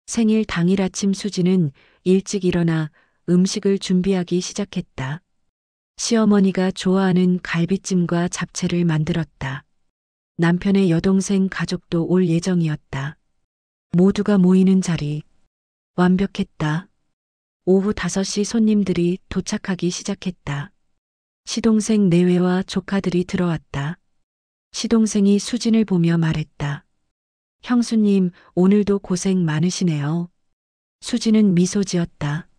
생일 당일 아침 수지는 일찍 일어나 음식을 준비하기 시작했다. 시어머니가 좋아하는 갈비찜과 잡채를 만들었다. 남편의 여동생 가족도 올 예정이었다. 모두가 모이는 자리. 완벽했다. 오후 5시 손님들이 도착하기 시작했다. 시동생 내외와 조카들이 들어왔다. 시동생이 수진을 보며 말했다. 형수님, 오늘도 고생 많으시네요. 수진은 미소 지었다.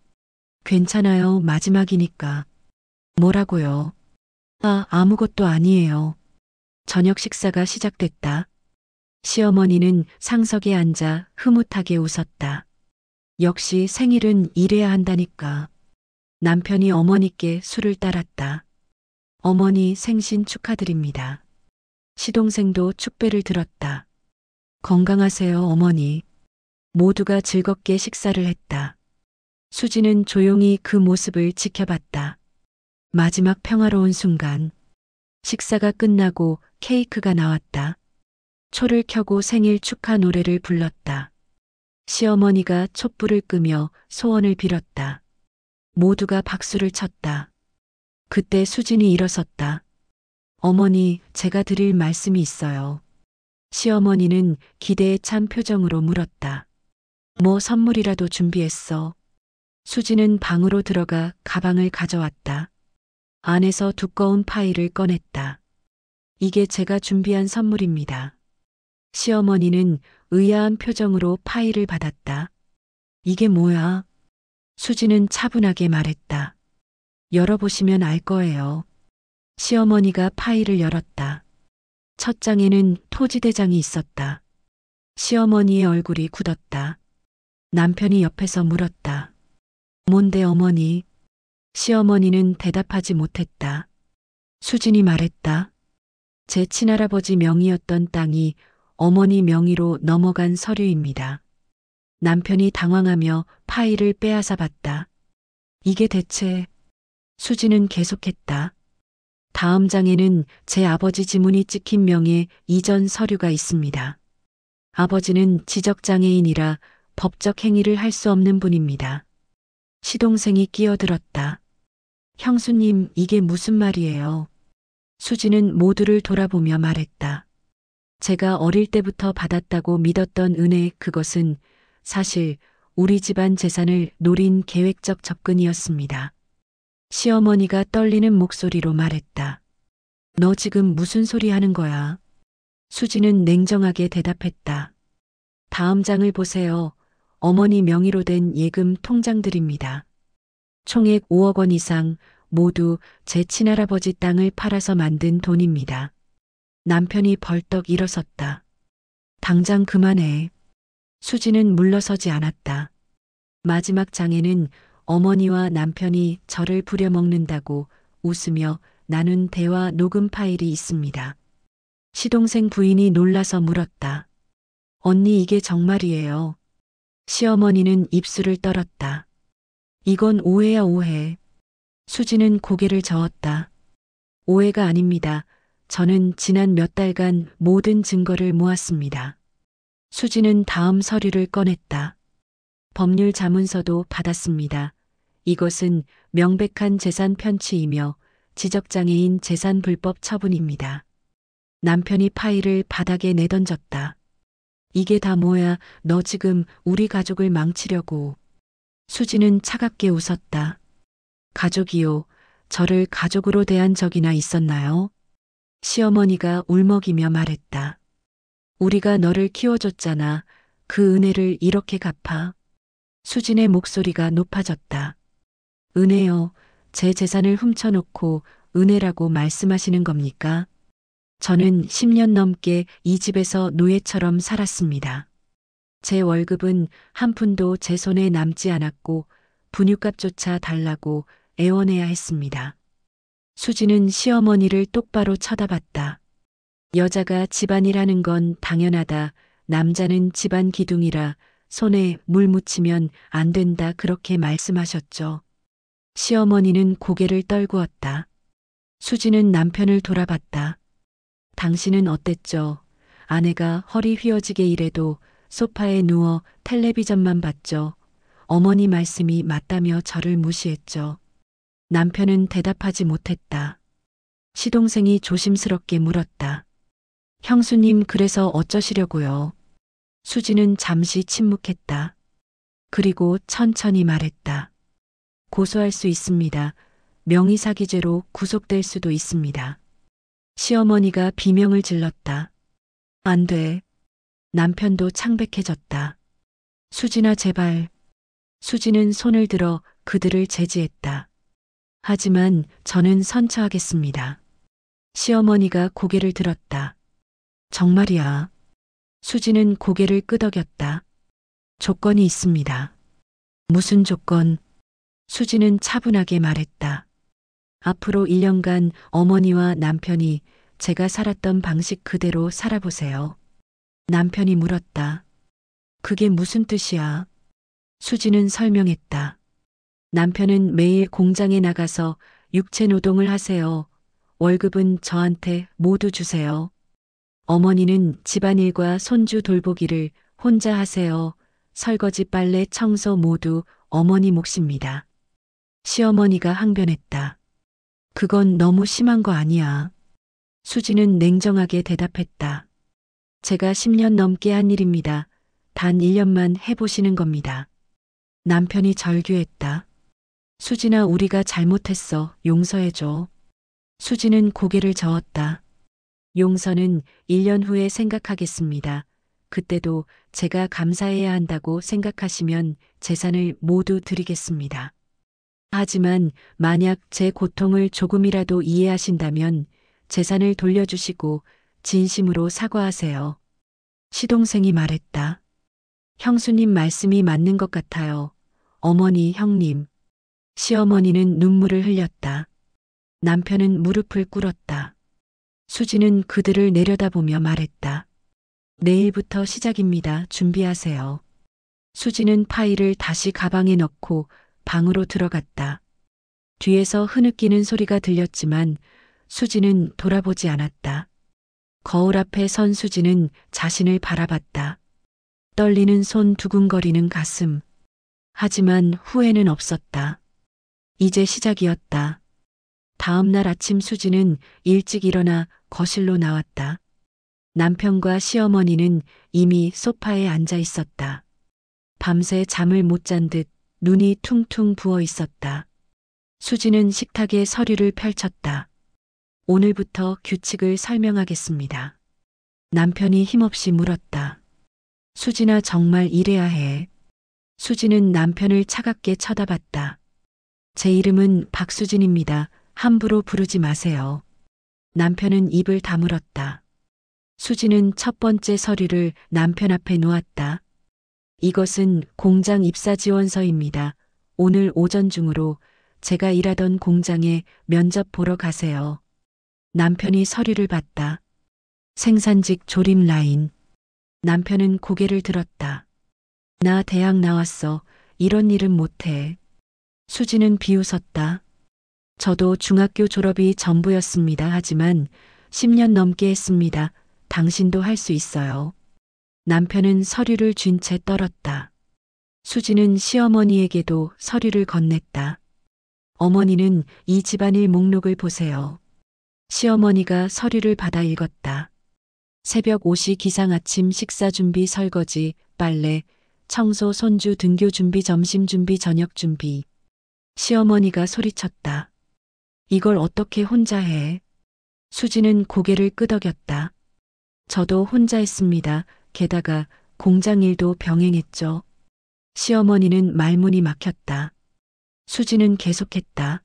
괜찮아요, 마지막이니까. 뭐라고요? 아무것도 아니에요. 저녁 식사가 시작됐다. 시어머니는 상석에 앉아 흐뭇하게 웃었다. 역시 생일은 이래야 한다니까. 남편이 어머니께 술을 따랐다. 어머니 생신 축하드립니다. 시동생도 축배를 들었다. 건강하세요, 어머니. 모두가 즐겁게 식사를 했다. 수지는 조용히 그 모습을 지켜봤다. 마지막 평화로운 순간. 식사가 끝나고 케이크가 나왔다. 초를 켜고 생일 축하 노래를 불렀다. 시어머니가 촛불을 끄며 소원을 빌었다. 모두가 박수를 쳤다. 그때 수진이 일어섰다. 어머니, 제가 드릴 말씀이 있어요. 시어머니는 기대에 찬 표정으로 물었다. 뭐 선물이라도 준비했어. 수진은 방으로 들어가 가방을 가져왔다. 안에서 두꺼운 파일을 꺼냈다. 이게 제가 준비한 선물입니다. 시어머니는 의아한 표정으로 파일을 받았다. 이게 뭐야? 수진은 차분하게 말했다. 열어보시면 알 거예요. 시어머니가 파일을 열었다. 첫 장에는 토지대장이 있었다. 시어머니의 얼굴이 굳었다. 남편이 옆에서 물었다. 뭔데 어머니? 시어머니는 대답하지 못했다. 수진이 말했다. 제 친할아버지 명의였던 땅이 어머니 명의로 넘어간 서류입니다. 남편이 당황하며 파일을 빼앗아 봤다. 이게 대체... 수진은 계속했다. 다음 장에는 제 아버지 지문이 찍힌 명의 이전 서류가 있습니다. 아버지는 지적장애인이라 법적 행위를 할 수 없는 분입니다. 시동생이 끼어들었다. 형수님, 이게 무슨 말이에요? 수진은 모두를 돌아보며 말했다. 제가 어릴 때부터 받았다고 믿었던 은혜, 그것은 사실 우리 집안 재산을 노린 계획적 접근이었습니다. 시어머니가 떨리는 목소리로 말했다. 너 지금 무슨 소리 하는 거야? 수진은 냉정하게 대답했다. 다음 장을 보세요. 어머니 명의로 된 예금 통장들입니다. 총액 5억 원 이상, 모두 제 친할아버지 땅을 팔아서 만든 돈입니다. 남편이 벌떡 일어섰다. 당장 그만해. 수지는 물러서지 않았다. 마지막 장에는 어머니와 남편이 저를 부려먹는다고 웃으며 나눈 대화 녹음 파일이 있습니다. 시동생 부인이 놀라서 물었다. 언니, 이게 정말이에요? 시어머니는 입술을 떨었다. 이건 오해야, 오해. 수지는 고개를 저었다. 오해가 아닙니다. 저는 지난 몇 달간 모든 증거를 모았습니다. 수지는 다음 서류를 꺼냈다. 법률 자문서도 받았습니다. 이것은 명백한 재산 편취이며 지적장애인 재산 불법 처분입니다. 남편이 파일을 바닥에 내던졌다. 이게 다 뭐야? 너 지금 우리 가족을 망치려고. 수지는 차갑게 웃었다. 가족이요. 저를 가족으로 대한 적이나 있었나요? 시어머니가 울먹이며 말했다. 우리가 너를 키워줬잖아. 그 은혜를 이렇게 갚아. 수진의 목소리가 높아졌다. 은혜요, 제 재산을 훔쳐놓고 은혜라고 말씀하시는 겁니까? 저는 10년 넘게 이 집에서 노예처럼 살았습니다. 제 월급은 한 푼도 제 손에 남지 않았고 분유값조차 달라고 애원해야 했습니다. 수지는 시어머니를 똑바로 쳐다봤다. 여자가 집안일 하는 건 당연하다. 남자는 집안 기둥이라 손에 물 묻히면 안 된다. 그렇게 말씀하셨죠. 시어머니는 고개를 떨구었다. 수지는 남편을 돌아봤다. 당신은 어땠죠? 아내가 허리 휘어지게 일해도 소파에 누워 텔레비전만 봤죠. 어머니 말씀이 맞다며 저를 무시했죠. 남편은 대답하지 못했다. 시동생이 조심스럽게 물었다. 형수님, 그래서 어쩌시려고요? 수지는 잠시 침묵했다. 그리고 천천히 말했다. 고소할 수 있습니다. 명의사기죄로 구속될 수도 있습니다. 시어머니가 비명을 질렀다. 안 돼. 남편도 창백해졌다. 수진아, 제발. 수지는 손을 들어 그들을 제지했다. 하지만 저는 선처하겠습니다. 시어머니가 고개를 들었다. 정말이야. 수지는 고개를 끄덕였다. 조건이 있습니다. 무슨 조건? 수지는 차분하게 말했다. 앞으로 1년간 어머니와 남편이 제가 살았던 방식 그대로 살아보세요. 남편이 물었다. 그게 무슨 뜻이야? 수지는 설명했다. 남편은 매일 공장에 나가서 육체 노동을 하세요. 월급은 저한테 모두 주세요. 어머니는 집안일과 손주 돌보기를 혼자 하세요. 설거지, 빨래, 청소 모두 어머니 몫입니다. 시어머니가 항변했다. 그건 너무 심한 거 아니야. 수지는 냉정하게 대답했다. 제가 10년 넘게 한 일입니다. 단 1년만 해보시는 겁니다. 남편이 절규했다. 수진아, 우리가 잘못했어. 용서해줘. 수지는 고개를 저었다. 용서는 1년 후에 생각하겠습니다. 그때도 제가 감사해야 한다고 생각하시면 재산을 모두 드리겠습니다. 하지만 만약 제 고통을 조금이라도 이해하신다면 재산을 돌려주시고 진심으로 사과하세요. 시동생이 말했다. 형수님 말씀이 맞는 것 같아요. 어머니, 형님. 시어머니는 눈물을 흘렸다. 남편은 무릎을 꿇었다. 수지는 그들을 내려다보며 말했다. 내일부터 시작입니다. 준비하세요. 수지는 파일을 다시 가방에 넣고 방으로 들어갔다. 뒤에서 흐느끼는 소리가 들렸지만 수지는 돌아보지 않았다. 거울 앞에 선 수지는 자신을 바라봤다. 떨리는 손, 두근거리는 가슴. 하지만 후회는 없었다. 이제 시작이었다. 다음 날 아침 수지는 일찍 일어나 거실로 나왔다. 남편과 시어머니는 이미 소파에 앉아 있었다. 밤새 잠을 못 잔 듯 눈이 퉁퉁 부어 있었다. 수지는 식탁에 서류를 펼쳤다. 오늘부터 규칙을 설명하겠습니다. 남편이 힘없이 물었다. 수진아, 정말 이래야 해. 수지는 남편을 차갑게 쳐다봤다. 제 이름은 박수진입니다. 함부로 부르지 마세요. 남편은 입을 다물었다. 수지는 첫 번째 서류를 남편 앞에 놓았다. 이것은 공장 입사 지원서입니다. 오늘 오전 중으로 제가 일하던 공장에 면접 보러 가세요. 남편이 서류를 봤다. 생산직 조립 라인. 남편은 고개를 들었다. 나 대학 나왔어. 이런 일은 못해. 수지는 비웃었다. 저도 중학교 졸업이 전부였습니다. 하지만 10년 넘게 했습니다. 당신도 할 수 있어요. 남편은 서류를 쥔 채 떨었다. 수지는 시어머니에게도 서류를 건넸다. 어머니는 이 집안일 목록을 보세요. 시어머니가 서류를 받아 읽었다. 새벽 5시 기상, 아침 식사 준비, 설거지, 빨래, 청소, 손주 등교 준비, 점심 준비, 저녁 준비. 시어머니가 소리쳤다. 이걸 어떻게 혼자 해? 수지는 고개를 끄덕였다. 저도 혼자 했습니다. 게다가 공장 일도 병행했죠. 시어머니는 말문이 막혔다. 수지는 계속했다.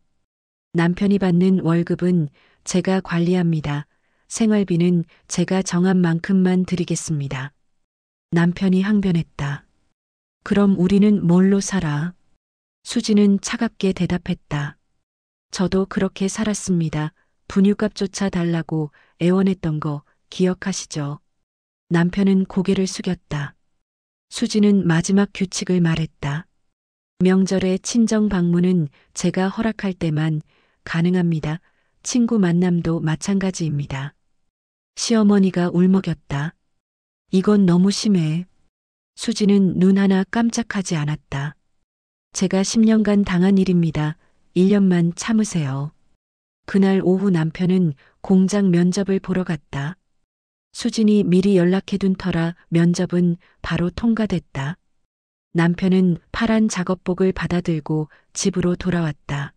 남편이 받는 월급은 제가 관리합니다. 생활비는 제가 정한 만큼만 드리겠습니다. 남편이 항변했다. 그럼 우리는 뭘로 살아? 수지는 차갑게 대답했다. 저도 그렇게 살았습니다. 분유값조차 달라고 애원했던 거 기억하시죠? 남편은 고개를 숙였다. 수지는 마지막 규칙을 말했다. 명절에 친정 방문은 제가 허락할 때만 가능합니다. 친구 만남도 마찬가지입니다. 시어머니가 울먹였다. 이건 너무 심해. 수지는 눈 하나 깜짝하지 않았다. 제가 10년간 당한 일입니다. 1년만 참으세요. 그날 오후 남편은 공장 면접을 보러 갔다. 수진이 미리 연락해둔 터라 면접은 바로 통과됐다. 남편은 파란 작업복을 받아들고 집으로 돌아왔다.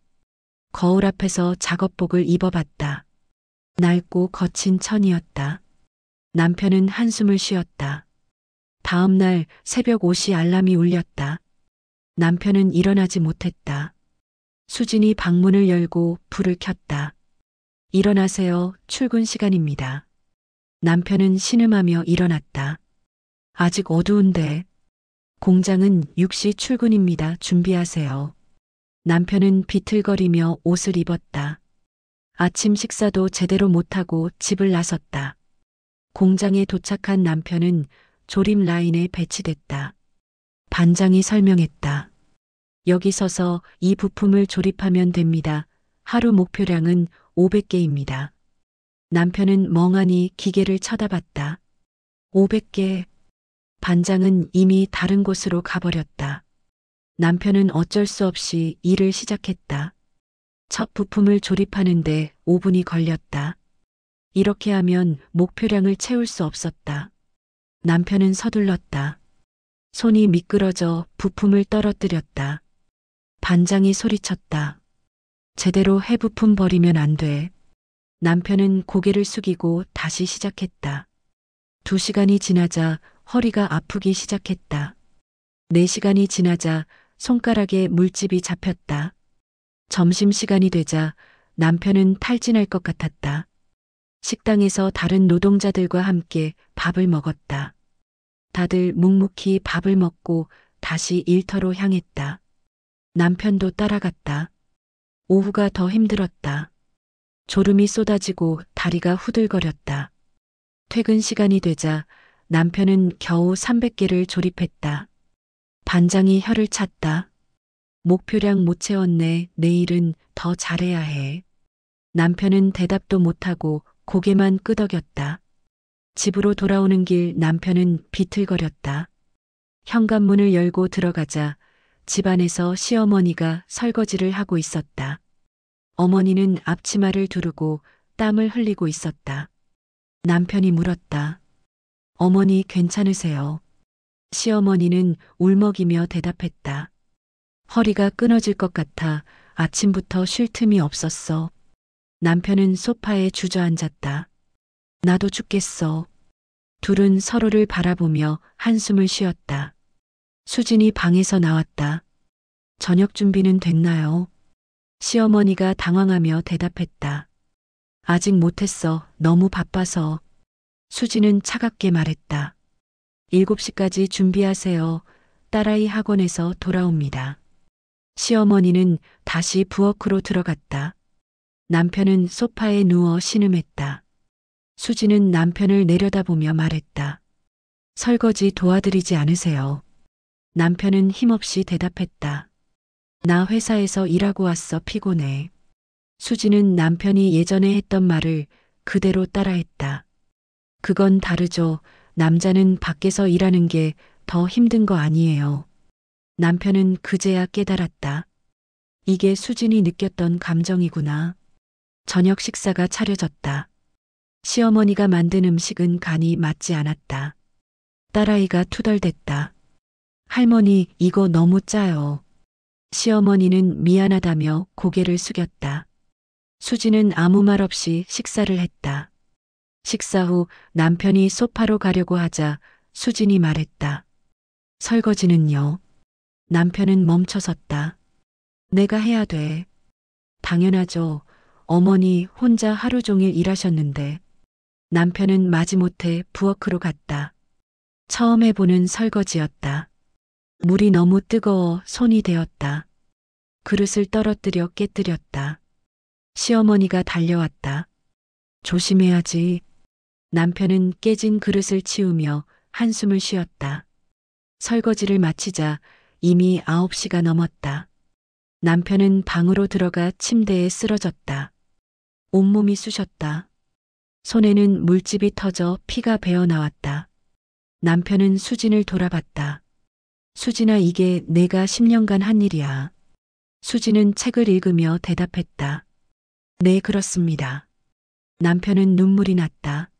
거울 앞에서 작업복을 입어봤다. 낡고 거친 천이었다. 남편은 한숨을 쉬었다. 다음 날 새벽 5시 알람이 울렸다. 남편은 일어나지 못했다. 수진이 방문을 열고 불을 켰다. 일어나세요. 출근 시간입니다. 남편은 신음하며 일어났다. 아직 어두운데. 공장은 6시 출근입니다. 준비하세요. 남편은 비틀거리며 옷을 입었다. 아침 식사도 제대로 못하고 집을 나섰다. 공장에 도착한 남편은 조립 라인에 배치됐다. 반장이 설명했다. 여기 서서 이 부품을 조립하면 됩니다. 하루 목표량은 500개입니다. 남편은 멍하니 기계를 쳐다봤다. 500개. 반장은 이미 다른 곳으로 가버렸다. 남편은 어쩔 수 없이 일을 시작했다. 첫 부품을 조립하는데 5분이 걸렸다. 이렇게 하면 목표량을 채울 수 없었다. 남편은 서둘렀다. 손이 미끄러져 부품을 떨어뜨렸다. 반장이 소리쳤다. 제대로 해 부품 버리면 안 돼. 남편은 고개를 숙이고 다시 시작했다. 2시간이 지나자 허리가 아프기 시작했다. 4시간이 지나자 손가락에 물집이 잡혔다. 점심시간이 되자 남편은 탈진할 것 같았다. 식당에서 다른 노동자들과 함께 밥을 먹었다. 다들 묵묵히 밥을 먹고 다시 일터로 향했다. 남편도 따라갔다. 오후가 더 힘들었다. 졸음이 쏟아지고 다리가 후들거렸다. 퇴근 시간이 되자 남편은 겨우 300개를 조립했다. 반장이 혀를 찼다. 목표량 못 채웠네. 내일은 더 잘해야 해. 남편은 대답도 못하고 고개만 끄덕였다. 집으로 돌아오는 길 남편은 비틀거렸다. 현관문을 열고 들어가자 집안에서 시어머니가 설거지를 하고 있었다. 어머니는 앞치마를 두르고 땀을 흘리고 있었다. 남편이 물었다. 어머니 괜찮으세요? 시어머니는 울먹이며 대답했다. 허리가 끊어질 것 같아 아침부터 쉴 틈이 없었어. 남편은 소파에 주저앉았다. 나도 죽겠어. 둘은 서로를 바라보며 한숨을 쉬었다. 수진이 방에서 나왔다. 저녁 준비는 됐나요? 시어머니가 당황하며 대답했다. 아직 못했어. 너무 바빠서. 수진은 차갑게 말했다. 7시까지 준비하세요. 딸아이 학원에서 돌아옵니다. 시어머니는 다시 부엌으로 들어갔다. 남편은 소파에 누워 신음했다. 수지는 남편을 내려다보며 말했다. 설거지 도와드리지 않으세요? 남편은 힘없이 대답했다. 나 회사에서 일하고 왔어. 피곤해. 수지는 남편이 예전에 했던 말을 그대로 따라했다. 그건 다르죠. 남자는 밖에서 일하는 게 더 힘든 거 아니에요. 남편은 그제야 깨달았다. 이게 수진이 느꼈던 감정이구나. 저녁 식사가 차려졌다. 시어머니가 만든 음식은 간이 맞지 않았다. 딸아이가 투덜댔다. 할머니, 이거 너무 짜요. 시어머니는 미안하다며 고개를 숙였다. 수지는 아무 말 없이 식사를 했다. 식사 후 남편이 소파로 가려고 하자 수진이 말했다. 설거지는요? 남편은 멈춰섰다. 내가 해야 돼. 당연하죠. 어머니 혼자 하루 종일 일하셨는데. 남편은 마지못해 부엌으로 갔다. 처음 해보는 설거지였다. 물이 너무 뜨거워 손이 데었다. 그릇을 떨어뜨려 깨뜨렸다. 시어머니가 달려왔다. 조심해야지. 남편은 깨진 그릇을 치우며 한숨을 쉬었다. 설거지를 마치자 이미 9시가 넘었다. 남편은 방으로 들어가 침대에 쓰러졌다. 온몸이 쑤셨다. 손에는 물집이 터져 피가 배어 나왔다. 남편은 수진을 돌아봤다. 수진아, 이게 내가 10년간 한 일이야. 수진은 책을 읽으며 대답했다. 네, 그렇습니다. 남편은 눈물이 났다.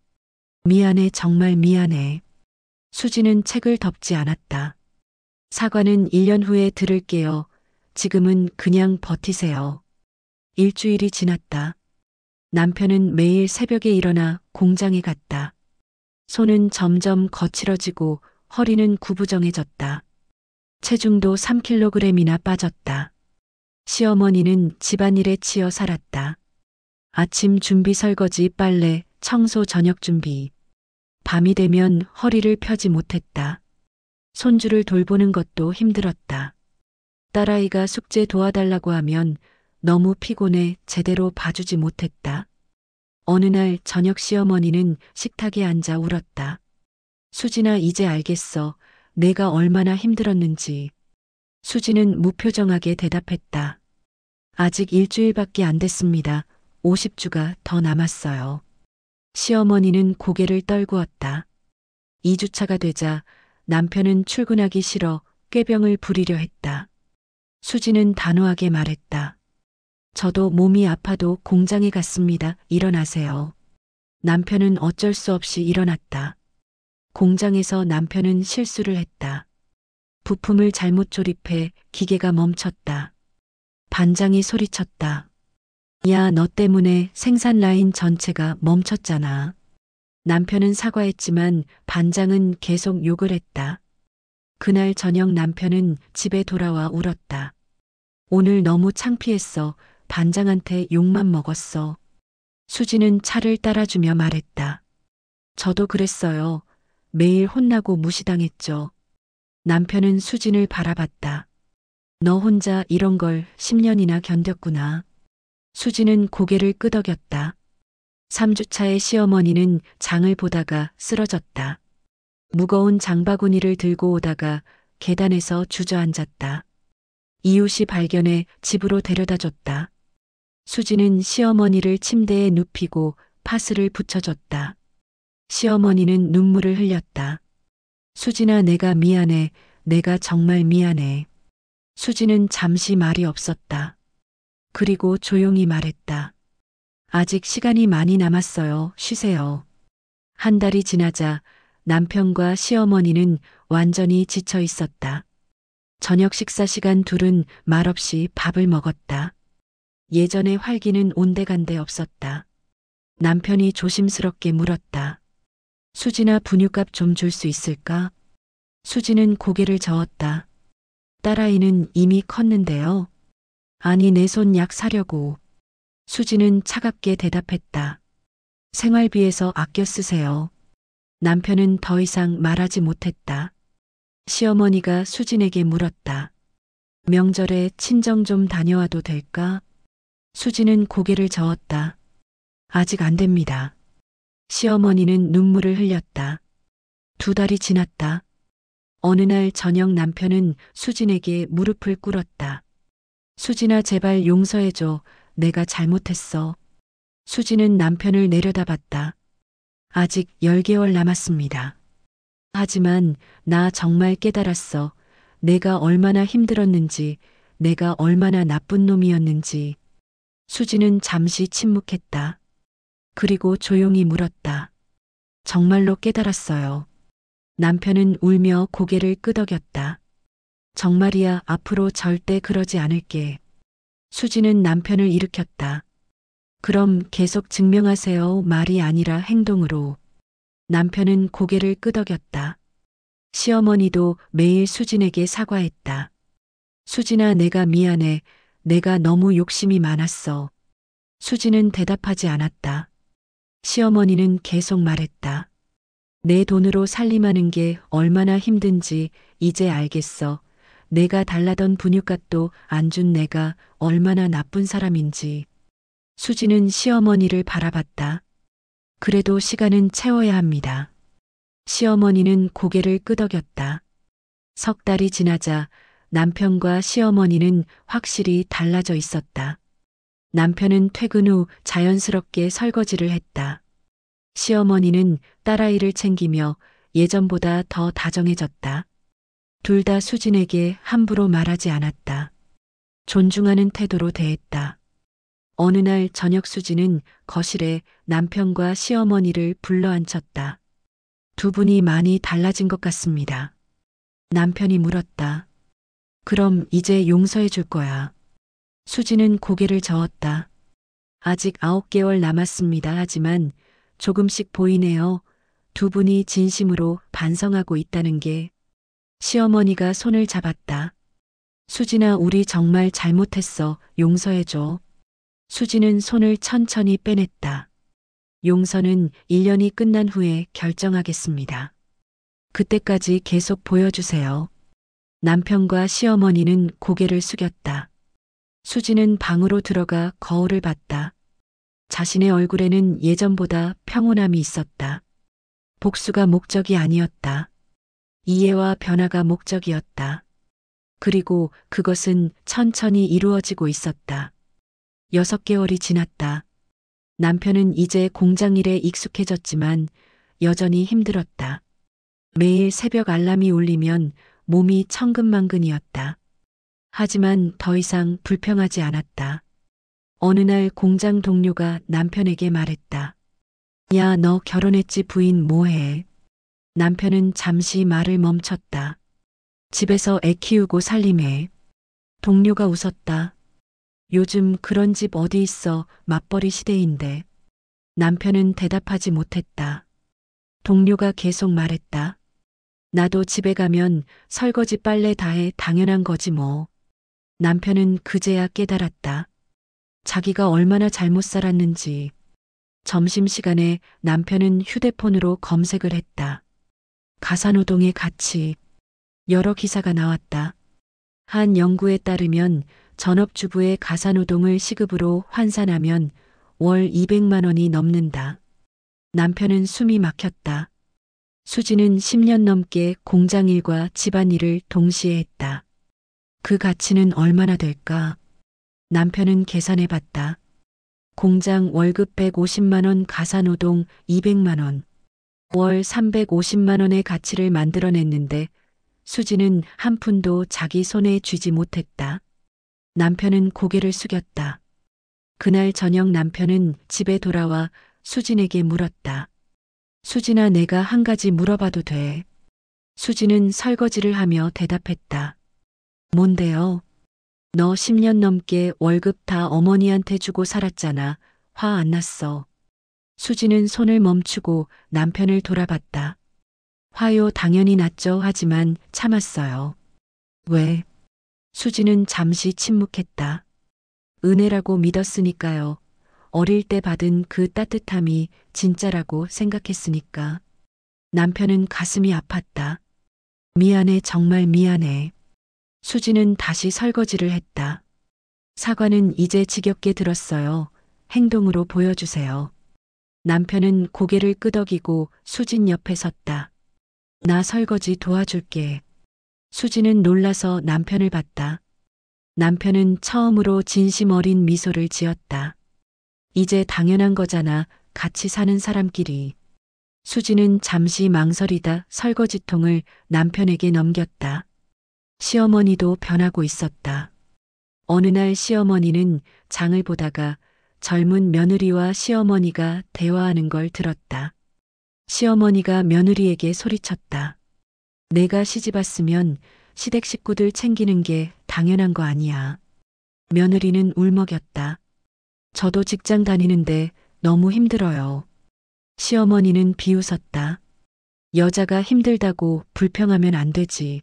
미안해, 정말 미안해. 수진은 책을 덮지 않았다. 사과는 1년 후에 들을게요. 지금은 그냥 버티세요. 일주일이 지났다. 남편은 매일 새벽에 일어나 공장에 갔다. 손은 점점 거칠어지고 허리는 구부정해졌다. 체중도 3kg이나 빠졌다. 시어머니는 집안일에 치여 살았다. 아침 준비, 설거지, 빨래, 청소, 저녁 준비. 밤이 되면 허리를 펴지 못했다. 손주를 돌보는 것도 힘들었다. 딸아이가 숙제 도와달라고 하면 너무 피곤해 제대로 봐주지 못했다. 어느 날 저녁 시어머니는 식탁에 앉아 울었다. 수진아, 이제 알겠어. 내가 얼마나 힘들었는지. 수진은 무표정하게 대답했다. 아직 일주일밖에 안 됐습니다. 50주가 더 남았어요. 시어머니는 고개를 떨구었다. 2주차가 되자 남편은 출근하기 싫어 꾀병을 부리려 했다. 수진은 단호하게 말했다. 저도 몸이 아파도 공장에 갔습니다. 일어나세요. 남편은 어쩔 수 없이 일어났다. 공장에서 남편은 실수를 했다. 부품을 잘못 조립해 기계가 멈췄다. 반장이 소리쳤다. 야, 너 때문에 생산 라인 전체가 멈췄잖아. 남편은 사과했지만 반장은 계속 욕을 했다. 그날 저녁 남편은 집에 돌아와 울었다. 오늘 너무 창피했어. 반장한테 욕만 먹었어. 수지는 차를 따라주며 말했다. 저도 그랬어요. 매일 혼나고 무시당했죠. 남편은 수진을 바라봤다. 너 혼자 이런 걸 10년이나 견뎠구나. 수진은 고개를 끄덕였다. 3주차에 시어머니는 장을 보다가 쓰러졌다. 무거운 장바구니를 들고 오다가 계단에서 주저앉았다. 이웃이 발견해 집으로 데려다 줬다. 수진은 시어머니를 침대에 눕히고 파스를 붙여줬다. 시어머니는 눈물을 흘렸다. 수진아, 내가 미안해. 내가 정말 미안해. 수진은 잠시 말이 없었다. 그리고 조용히 말했다. 아직 시간이 많이 남았어요. 쉬세요. 한 달이 지나자 남편과 시어머니는 완전히 지쳐 있었다. 저녁 식사 시간 둘은 말없이 밥을 먹었다. 예전의 활기는 온데간데 없었다. 남편이 조심스럽게 물었다. 수진아, 분유값 좀 줄 수 있을까? 수진은 고개를 저었다. 딸아이는 이미 컸는데요. 아니, 내 손 약 사려고. 수진은 차갑게 대답했다. 생활비에서 아껴 쓰세요. 남편은 더 이상 말하지 못했다. 시어머니가 수진에게 물었다. 명절에 친정 좀 다녀와도 될까? 수진은 고개를 저었다. 아직 안 됩니다. 시어머니는 눈물을 흘렸다. 2달이 지났다. 어느 날 저녁 남편은 수진에게 무릎을 꿇었다. 수진아, 제발 용서해줘. 내가 잘못했어. 수진은 남편을 내려다봤다. 아직 10개월 남았습니다. 하지만 나 정말 깨달았어. 내가 얼마나 힘들었는지, 내가 얼마나 나쁜 놈이었는지. 수진은 잠시 침묵했다. 그리고 조용히 물었다. 정말로 깨달았어요. 남편은 울며 고개를 끄덕였다. 정말이야, 앞으로 절대 그러지 않을게. 수진은 남편을 일으켰다. 그럼 계속 증명하세요. 말이 아니라 행동으로. 남편은 고개를 끄덕였다. 시어머니도 매일 수진에게 사과했다. 수진아, 내가 미안해. 내가 너무 욕심이 많았어. 수진은 대답하지 않았다. 시어머니는 계속 말했다. 내 돈으로 살림하는 게 얼마나 힘든지 이제 알겠어. 내가 달라던 분유값도 안 준 내가 얼마나 나쁜 사람인지. 수진은 시어머니를 바라봤다. 그래도 시간은 채워야 합니다. 시어머니는 고개를 끄덕였다. 석 달이 지나자 남편과 시어머니는 확실히 달라져 있었다. 남편은 퇴근 후 자연스럽게 설거지를 했다. 시어머니는 딸아이를 챙기며 예전보다 더 다정해졌다. 둘 다 수진에게 함부로 말하지 않았다. 존중하는 태도로 대했다. 어느 날 저녁 수진은 거실에 남편과 시어머니를 불러앉혔다. 두 분이 많이 달라진 것 같습니다. 남편이 물었다. 그럼 이제 용서해 줄 거야. 수진은 고개를 저었다. 아직 9개월 남았습니다. 하지만 조금씩 보이네요. 두 분이 진심으로 반성하고 있다는 게. 시어머니가 손을 잡았다. 수진아, 우리 정말 잘못했어. 용서해줘. 수진은 손을 천천히 빼냈다. 용서는 1년이 끝난 후에 결정하겠습니다. 그때까지 계속 보여주세요. 남편과 시어머니는 고개를 숙였다. 수진은 방으로 들어가 거울을 봤다. 자신의 얼굴에는 예전보다 평온함이 있었다. 복수가 목적이 아니었다. 이해와 변화가 목적이었다. 그리고 그것은 천천히 이루어지고 있었다. 6개월이 지났다. 남편은 이제 공장 일에 익숙해졌지만 여전히 힘들었다. 매일 새벽 알람이 울리면 몸이 천근만근이었다. 하지만 더 이상 불평하지 않았다. 어느 날 공장 동료가 남편에게 말했다. 야, 너 결혼했지? 부인 뭐해? 남편은 잠시 말을 멈췄다. 집에서 애 키우고 살림해. 동료가 웃었다. 요즘 그런 집 어디 있어? 맞벌이 시대인데. 남편은 대답하지 못했다. 동료가 계속 말했다. 나도 집에 가면 설거지 빨래 다 해. 당연한 거지 뭐. 남편은 그제야 깨달았다. 자기가 얼마나 잘못 살았는지. 점심시간에 남편은 휴대폰으로 검색을 했다. 가사노동의 가치. 여러 기사가 나왔다. 한 연구에 따르면 전업주부의 가사노동을 시급으로 환산하면 월 200만 원이 넘는다. 남편은 숨이 막혔다. 수지는 10년 넘게 공장 일과 집안일을 동시에 했다. 그 가치는 얼마나 될까? 남편은 계산해 봤다. 공장 월급 150만 원, 가사노동 200만 원. 월 350만 원의 가치를 만들어냈는데 수지는 한 푼도 자기 손에 쥐지 못했다. 남편은 고개를 숙였다. 그날 저녁 남편은 집에 돌아와 수진에게 물었다. 수진아, 내가 한 가지 물어봐도 돼? 수진은 설거지를 하며 대답했다. 뭔데요? 너 10년 넘게 월급 다 어머니한테 주고 살았잖아. 화 안 났어? 수진은 손을 멈추고 남편을 돌아봤다. 화요, 당연히 났죠. 하지만 참았어요. 왜? 수진은 잠시 침묵했다. 은혜라고 믿었으니까요. 어릴 때 받은 그 따뜻함이 진짜라고 생각했으니까. 남편은 가슴이 아팠다. 미안해, 정말 미안해. 수진은 다시 설거지를 했다. 사과는 이제 지겹게 들었어요. 행동으로 보여주세요. 남편은 고개를 끄덕이고 수진 옆에 섰다. 나 설거지 도와줄게. 수진은 놀라서 남편을 봤다. 남편은 처음으로 진심 어린 미소를 지었다. 이제 당연한 거잖아. 같이 사는 사람끼리. 수진은 잠시 망설이다 설거지통을 남편에게 넘겼다. 시어머니도 변하고 있었다. 어느 날 시어머니는 장을 보다가 젊은 며느리와 시어머니가 대화하는 걸 들었다. 시어머니가 며느리에게 소리쳤다. 내가 시집 왔으면 시댁 식구들 챙기는 게 당연한 거 아니야. 며느리는 울먹였다. 저도 직장 다니는데 너무 힘들어요. 시어머니는 비웃었다. 여자가 힘들다고 불평하면 안 되지.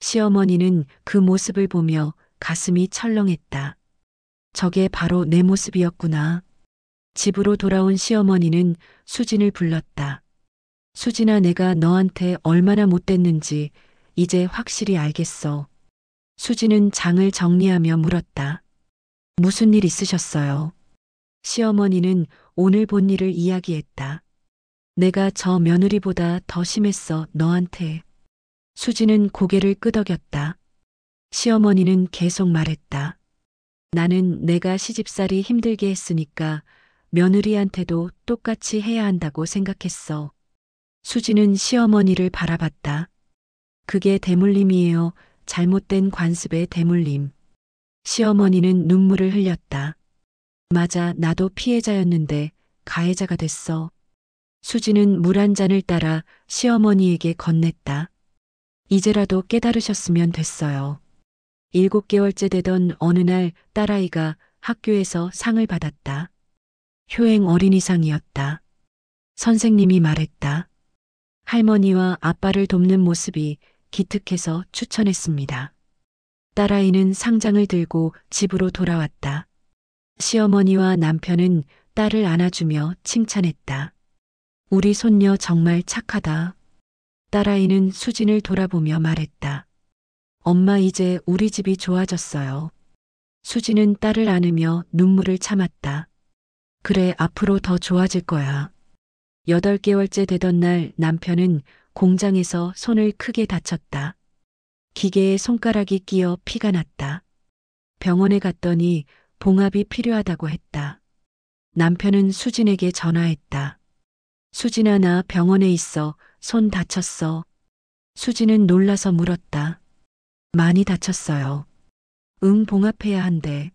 시어머니는 그 모습을 보며 가슴이 철렁했다. 저게 바로 내 모습이었구나. 집으로 돌아온 시어머니는 수진을 불렀다. 수진아, 내가 너한테 얼마나 못됐는지 이제 확실히 알겠어. 수진은 장을 정리하며 물었다. 무슨 일 있으셨어요? 시어머니는 오늘 본 일을 이야기했다. 내가 저 며느리보다 더 심했어, 너한테. 수진은 고개를 끄덕였다. 시어머니는 계속 말했다. 나는 내가 시집살이 힘들게 했으니까 며느리한테도 똑같이 해야 한다고 생각했어. 수진은 시어머니를 바라봤다. 그게 대물림이에요. 잘못된 관습의 대물림. 시어머니는 눈물을 흘렸다. 맞아, 나도 피해자였는데 가해자가 됐어. 수진은 물 한 잔을 따라 시어머니에게 건넸다. 이제라도 깨달으셨으면 됐어요. 7개월째 되던 어느 날 딸아이가 학교에서 상을 받았다. 효행 어린이상이었다. 선생님이 말했다. 할머니와 아빠를 돕는 모습이 기특해서 추천했습니다. 딸아이는 상장을 들고 집으로 돌아왔다. 시어머니와 남편은 딸을 안아주며 칭찬했다. 우리 손녀 정말 착하다. 딸아이는 수진을 돌아보며 말했다. 엄마, 이제 우리 집이 좋아졌어요. 수진은 딸을 안으며 눈물을 참았다. 그래, 앞으로 더 좋아질 거야. 8개월째 되던 날 남편은 공장에서 손을 크게 다쳤다. 기계에 손가락이 끼어 피가 났다. 병원에 갔더니 봉합이 필요하다고 했다. 남편은 수진에게 전화했다. 수진아, 나 병원에 있어. 손 다쳤어. 수진은 놀라서 물었다. 많이 다쳤어요. 응, 봉합해야 한대.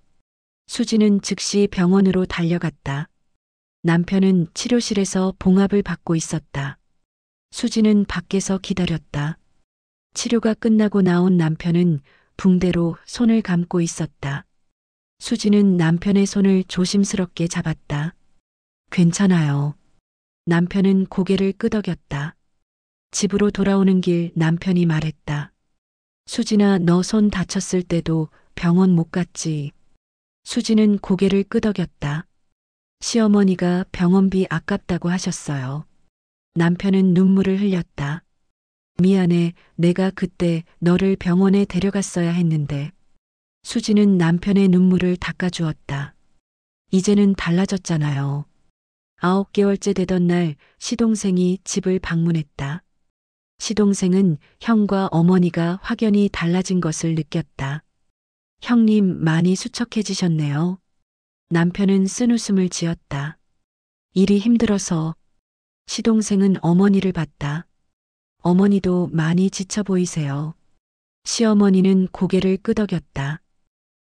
수진은 즉시 병원으로 달려갔다. 남편은 치료실에서 봉합을 받고 있었다. 수진은 밖에서 기다렸다. 치료가 끝나고 나온 남편은 붕대로 손을 감고 있었다. 수진은 남편의 손을 조심스럽게 잡았다. 괜찮아요. 남편은 고개를 끄덕였다. 집으로 돌아오는 길 남편이 말했다. 수진아, 너 손 다쳤을 때도 병원 못 갔지. 수진은 고개를 끄덕였다. 시어머니가 병원비 아깝다고 하셨어요. 남편은 눈물을 흘렸다. 미안해, 내가 그때 너를 병원에 데려갔어야 했는데. 수진은 남편의 눈물을 닦아주었다. 이제는 달라졌잖아요. 9개월째 되던 날 시동생이 집을 방문했다. 시동생은 형과 어머니가 확연히 달라진 것을 느꼈다. 형님, 많이 수척해지셨네요. 남편은 쓴웃음을 지었다. 일이 힘들어서. 시동생은 어머니를 봤다. 어머니도 많이 지쳐 보이세요. 시어머니는 고개를 끄덕였다.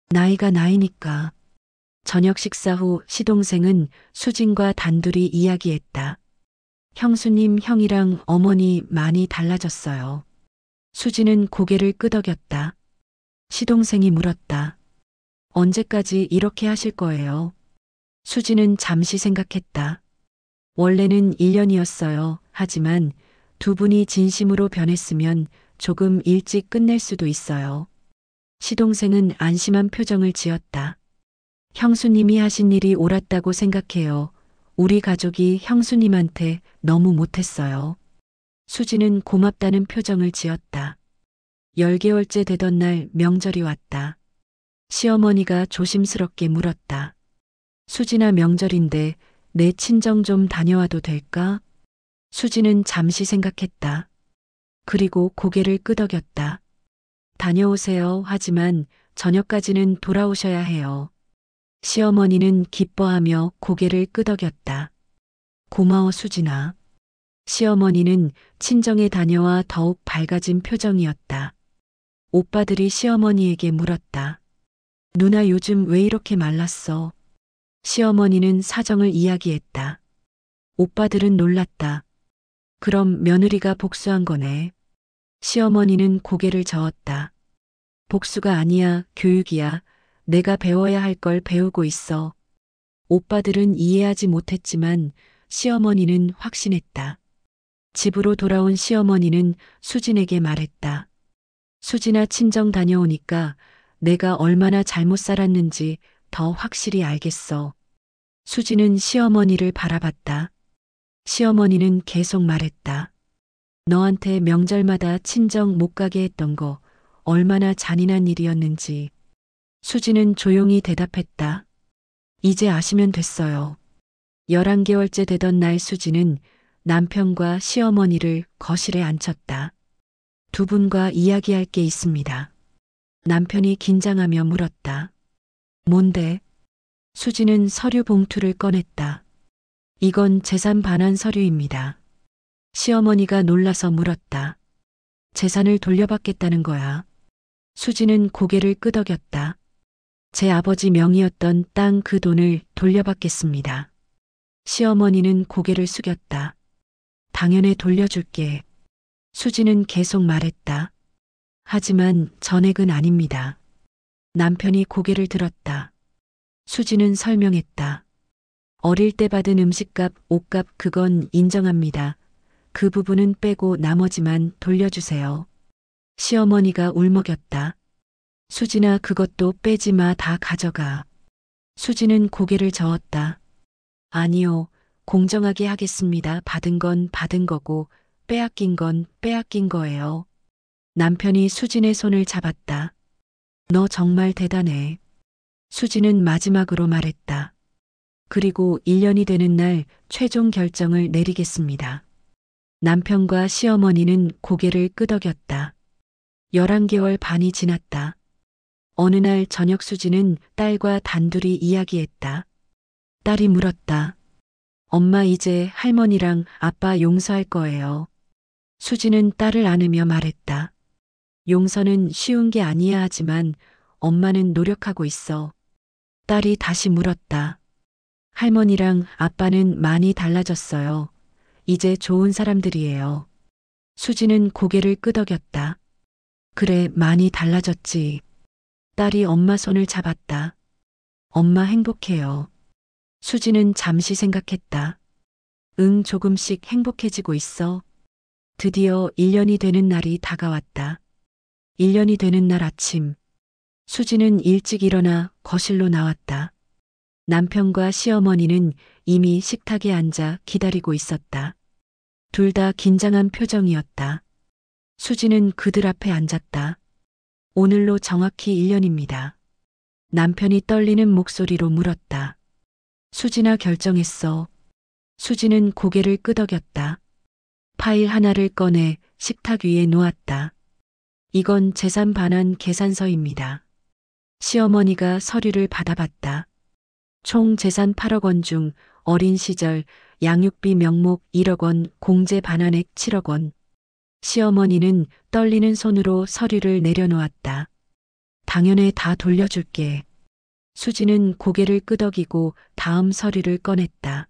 나이가 나이니까. 저녁 식사 후 시동생은 수진과 단둘이 이야기했다. 형수님, 형이랑 어머니 많이 달라졌어요. 수진은 고개를 끄덕였다. 시동생이 물었다. 언제까지 이렇게 하실 거예요? 수진은 잠시 생각했다. 원래는 1년이었어요. 하지만 두 분이 진심으로 변했으면 조금 일찍 끝낼 수도 있어요. 시동생은 안심한 표정을 지었다. 형수님이 하신 일이 옳았다고 생각해요. 우리 가족이 형수님한테 너무 못했어요. 수진은 고맙다는 표정을 지었다. 10개월째 되던 날 명절이 왔다. 시어머니가 조심스럽게 물었다. 수진아, 명절인데 내 친정 좀 다녀와도 될까? 수진은 잠시 생각했다. 그리고 고개를 끄덕였다. 다녀오세요. 하지만 저녁까지는 돌아오셔야 해요. 시어머니는 기뻐하며 고개를 끄덕였다. 고마워, 수진아. 시어머니는 친정에 다녀와 더욱 밝아진 표정이었다. 오빠들이 시어머니에게 물었다. 누나, 요즘 왜 이렇게 말랐어? 시어머니는 사정을 이야기했다. 오빠들은 놀랐다. 그럼 며느리가 복수한 거네. 시어머니는 고개를 저었다. 복수가 아니야, 교육이야. 내가 배워야 할 걸 배우고 있어. 오빠들은 이해하지 못했지만 시어머니는 확신했다. 집으로 돌아온 시어머니는 수진에게 말했다. 수진아, 친정 다녀오니까 내가 얼마나 잘못 살았는지 더 확실히 알겠어. 수진은 시어머니를 바라봤다. 시어머니는 계속 말했다. 너한테 명절마다 친정 못 가게 했던 거 얼마나 잔인한 일이었는지. 수진은 조용히 대답했다. 이제 아시면 됐어요. 11개월째 되던 날 수진은 남편과 시어머니를 거실에 앉혔다. 두 분과 이야기할 게 있습니다. 남편이 긴장하며 물었다. 뭔데? 수진은 서류 봉투를 꺼냈다. 이건 재산 반환 서류입니다. 시어머니가 놀라서 물었다. 재산을 돌려받겠다는 거야. 수진은 고개를 끄덕였다. 제 아버지 명의였던 땅 그 돈을 돌려받겠습니다. 시어머니는 고개를 숙였다. 당연히 돌려줄게. 수진은 계속 말했다. 하지만 전액은 아닙니다. 남편이 고개를 들었다. 수진은 설명했다. 어릴 때 받은 음식값, 옷값 그건 인정합니다. 그 부분은 빼고 나머지만 돌려주세요. 시어머니가 울먹였다. 수진아, 그것도 빼지 마, 다 가져가. 수진은 고개를 저었다. 아니요, 공정하게 하겠습니다. 받은 건 받은 거고 빼앗긴 건 빼앗긴 거예요. 남편이 수진의 손을 잡았다. 너 정말 대단해. 수진은 마지막으로 말했다. 그리고 1년이 되는 날 최종 결정을 내리겠습니다. 남편과 시어머니는 고개를 끄덕였다. 11개월 반이 지났다. 어느 날 저녁 수진은 딸과 단둘이 이야기했다. 딸이 물었다. 엄마, 이제 할머니랑 아빠 용서할 거예요. 수진은 딸을 안으며 말했다. 용서는 쉬운 게 아니야 하지만 엄마는 노력하고 있어. 딸이 다시 물었다. 할머니랑 아빠는 많이 달라졌어요. 이제 좋은 사람들이에요. 수진은 고개를 끄덕였다. 그래, 많이 달라졌지. 딸이 엄마 손을 잡았다. 엄마 행복해요. 수진은 잠시 생각했다. 응, 조금씩 행복해지고 있어. 드디어 1년이 되는 날이 다가왔다. 1년이 되는 날 아침. 수진은 일찍 일어나 거실로 나왔다. 남편과 시어머니는 이미 식탁에 앉아 기다리고 있었다. 둘 다 긴장한 표정이었다. 수진은 그들 앞에 앉았다. 오늘로 정확히 1년입니다. 남편이 떨리는 목소리로 물었다. 수진아, 결정했어. 수진은 고개를 끄덕였다. 파일 하나를 꺼내 식탁 위에 놓았다. 이건 재산 반환 계산서입니다. 시어머니가 서류를 받아봤다. 총 재산 8억 원 중 어린 시절 양육비 명목 1억 원, 공제 반환액 7억 원. 시어머니는 떨리는 손으로 서류를 내려놓았다. 당연히 다 돌려줄게. 수진은 고개를 끄덕이고 다음 서류를 꺼냈다.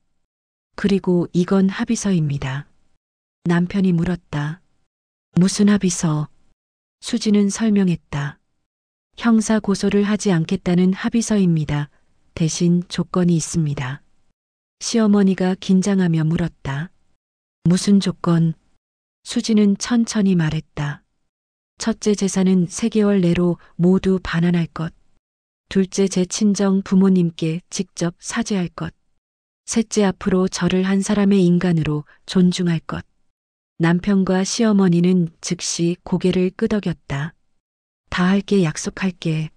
그리고 이건 합의서입니다. 남편이 물었다. 무슨 합의서? 수진은 설명했다. 형사 고소를 하지 않겠다는 합의서입니다. 대신 조건이 있습니다. 시어머니가 긴장하며 물었다. 무슨 조건? 수진은 천천히 말했다. 첫째 재산은 3개월 내로 모두 반환할 것. 둘째, 제 친정 부모님께 직접 사죄할 것. 셋째, 앞으로 저를 한 사람의 인간으로 존중할 것. 남편과 시어머니는 즉시 고개를 끄덕였다. 다 할게, 약속할게.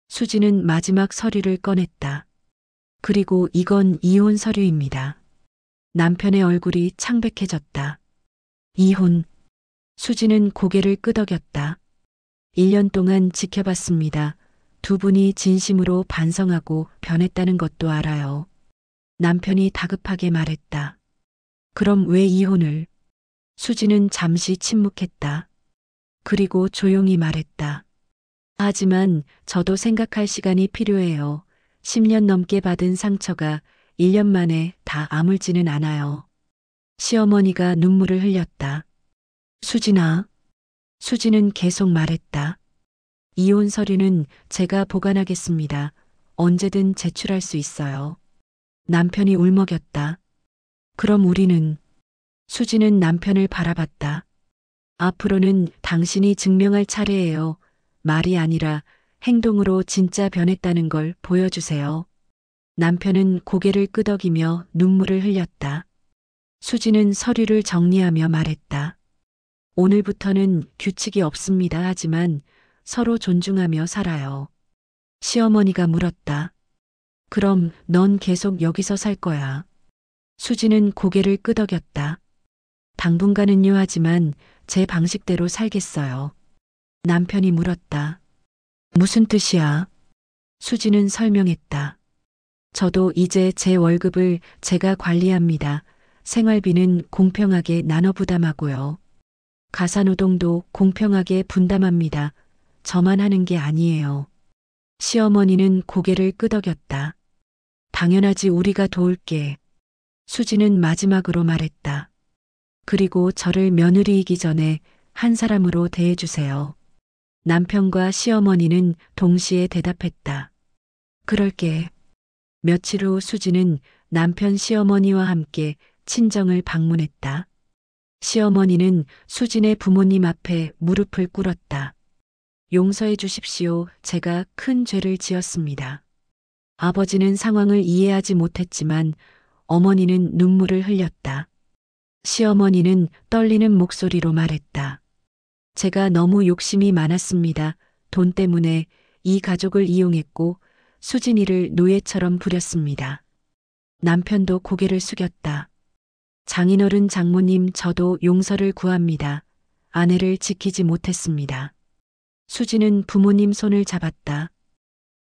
수진은 마지막 서류를 꺼냈다. 그리고 이건 이혼 서류입니다. 남편의 얼굴이 창백해졌다. 이혼. 수진은 고개를 끄덕였다. 1년 동안 지켜봤습니다. 두 분이 진심으로 반성하고 변했다는 것도 알아요. 남편이 다급하게 말했다. 그럼 왜 이혼을? 수진은 잠시 침묵했다. 그리고 조용히 말했다. 하지만 저도 생각할 시간이 필요해요. 10년 넘게 받은 상처가 1년 만에 다 아물지는 않아요. 시어머니가 눈물을 흘렸다. 수진아. 수진은 계속 말했다. 이혼 서류는 제가 보관하겠습니다. 언제든 제출할 수 있어요. 남편이 울먹였다. 그럼 우리는? 수지는 남편을 바라봤다. 앞으로는 당신이 증명할 차례예요. 말이 아니라 행동으로 진짜 변했다는 걸 보여주세요. 남편은 고개를 끄덕이며 눈물을 흘렸다. 수지는 서류를 정리하며 말했다. 오늘부터는 규칙이 없습니다. 하지만 서로 존중하며 살아요. 시어머니가 물었다. 그럼 넌 계속 여기서 살 거야. 수지는 고개를 끄덕였다. 당분간은요 하지만 제 방식대로 살겠어요. 남편이 물었다. 무슨 뜻이야? 수지는 설명했다. 저도 이제 제 월급을 제가 관리합니다. 생활비는 공평하게 나눠 부담하고요. 가사노동도 공평하게 분담합니다. 저만 하는 게 아니에요. 시어머니는 고개를 끄덕였다. 당연하지 우리가 도울게. 수지는 마지막으로 말했다. 그리고 저를 며느리이기 전에 한 사람으로 대해주세요. 남편과 시어머니는 동시에 대답했다. 그럴게. 며칠 후 수지는 남편 시어머니와 함께 친정을 방문했다. 시어머니는 수진의 부모님 앞에 무릎을 꿇었다. 용서해 주십시오. 제가 큰 죄를 지었습니다. 아버지는 상황을 이해하지 못했지만 어머니는 눈물을 흘렸다. 시어머니는 떨리는 목소리로 말했다. 제가 너무 욕심이 많았습니다. 돈 때문에 이 가족을 이용했고 수진이를 노예처럼 부렸습니다. 남편도 고개를 숙였다. 장인어른 장모님 저도 용서를 구합니다. 아내를 지키지 못했습니다. 수지는 부모님 손을 잡았다.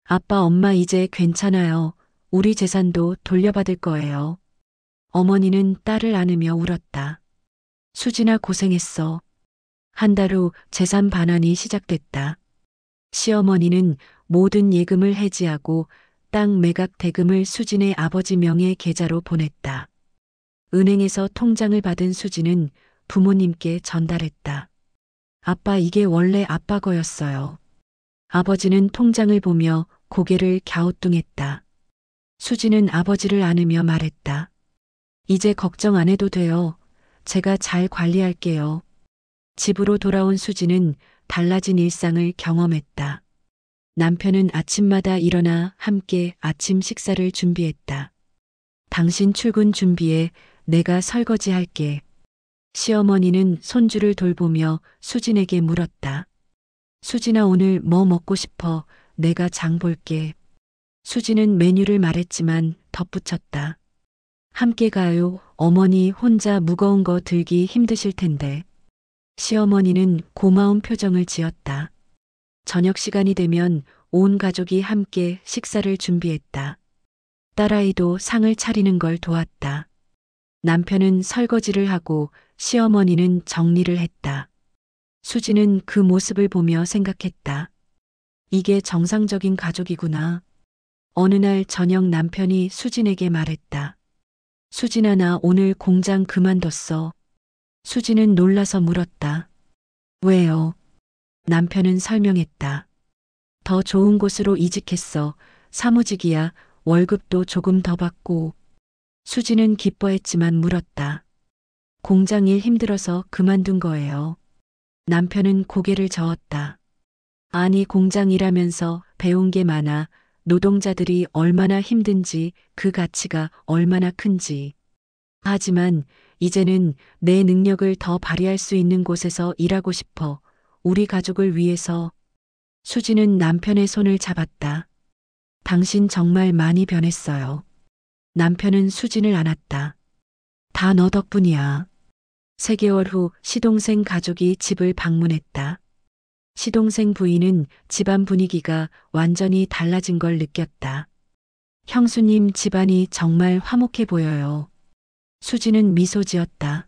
아빠 엄마 이제 괜찮아요. 우리 재산도 돌려받을 거예요. 어머니는 딸을 안으며 울었다. 수진아 고생했어. 한 달 후 재산 반환이 시작됐다. 시어머니는 모든 예금을 해지하고 땅 매각 대금을 수진의 아버지 명의 계좌로 보냈다. 은행에서 통장을 받은 수진은 부모님께 전달했다. 아빠 이게 원래 아빠 거였어요. 아버지는 통장을 보며 고개를 갸우뚱했다. 수진은 아버지를 안으며 말했다. 이제 걱정 안 해도 돼요. 제가 잘 관리할게요. 집으로 돌아온 수진은 달라진 일상을 경험했다. 남편은 아침마다 일어나 함께 아침 식사를 준비했다. 당신 출근 준비해 내가 설거지할게. 시어머니는 손주를 돌보며 수진에게 물었다. 수진아 오늘 뭐 먹고 싶어? 내가 장 볼게. 수진은 메뉴를 말했지만 덧붙였다. 함께 가요. 어머니 혼자 무거운 거 들기 힘드실 텐데. 시어머니는 고마운 표정을 지었다. 저녁 시간이 되면 온 가족이 함께 식사를 준비했다. 딸아이도 상을 차리는 걸 도왔다. 남편은 설거지를 하고 시어머니는 정리를 했다. 수지는 그 모습을 보며 생각했다. 이게 정상적인 가족이구나. 어느 날 저녁 남편이 수진에게 말했다. 수진아 나 오늘 공장 그만뒀어. 수진은 놀라서 물었다. 왜요? 남편은 설명했다. 더 좋은 곳으로 이직했어. 사무직이야. 월급도 조금 더 받고. 수진은 기뻐했지만 물었다. 공장 일 힘들어서 그만둔 거예요. 남편은 고개를 저었다. 아니 공장 일하면서 배운 게 많아. 노동자들이 얼마나 힘든지 그 가치가 얼마나 큰지. 하지만 이제는 내 능력을 더 발휘할 수 있는 곳에서 일하고 싶어. 우리 가족을 위해서. 수지는 남편의 손을 잡았다. 당신 정말 많이 변했어요. 남편은 수진을 안았다. 다 너 덕분이야. 3개월 후 시동생 가족이 집을 방문했다. 시동생 부인은 집안 분위기가 완전히 달라진 걸 느꼈다. 형수님 집안이 정말 화목해 보여요. 수지는 미소 지었다.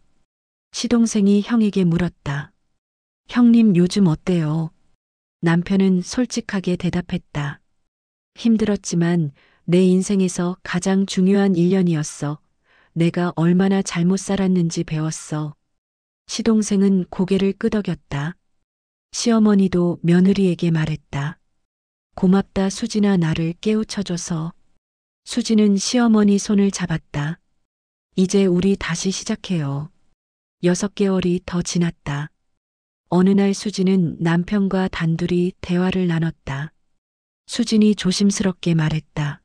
시동생이 형에게 물었다. 형님 요즘 어때요? 남편은 솔직하게 대답했다. 힘들었지만 내 인생에서 가장 중요한 1년이었어. 내가 얼마나 잘못 살았는지 배웠어. 시동생은 고개를 끄덕였다. 시어머니도 며느리에게 말했다. 고맙다 수진아 나를 깨우쳐줘서. 수지는 시어머니 손을 잡았다. 이제 우리 다시 시작해요. 6개월이 더 지났다. 어느 날 수지는 남편과 단둘이 대화를 나눴다. 수진이 조심스럽게 말했다.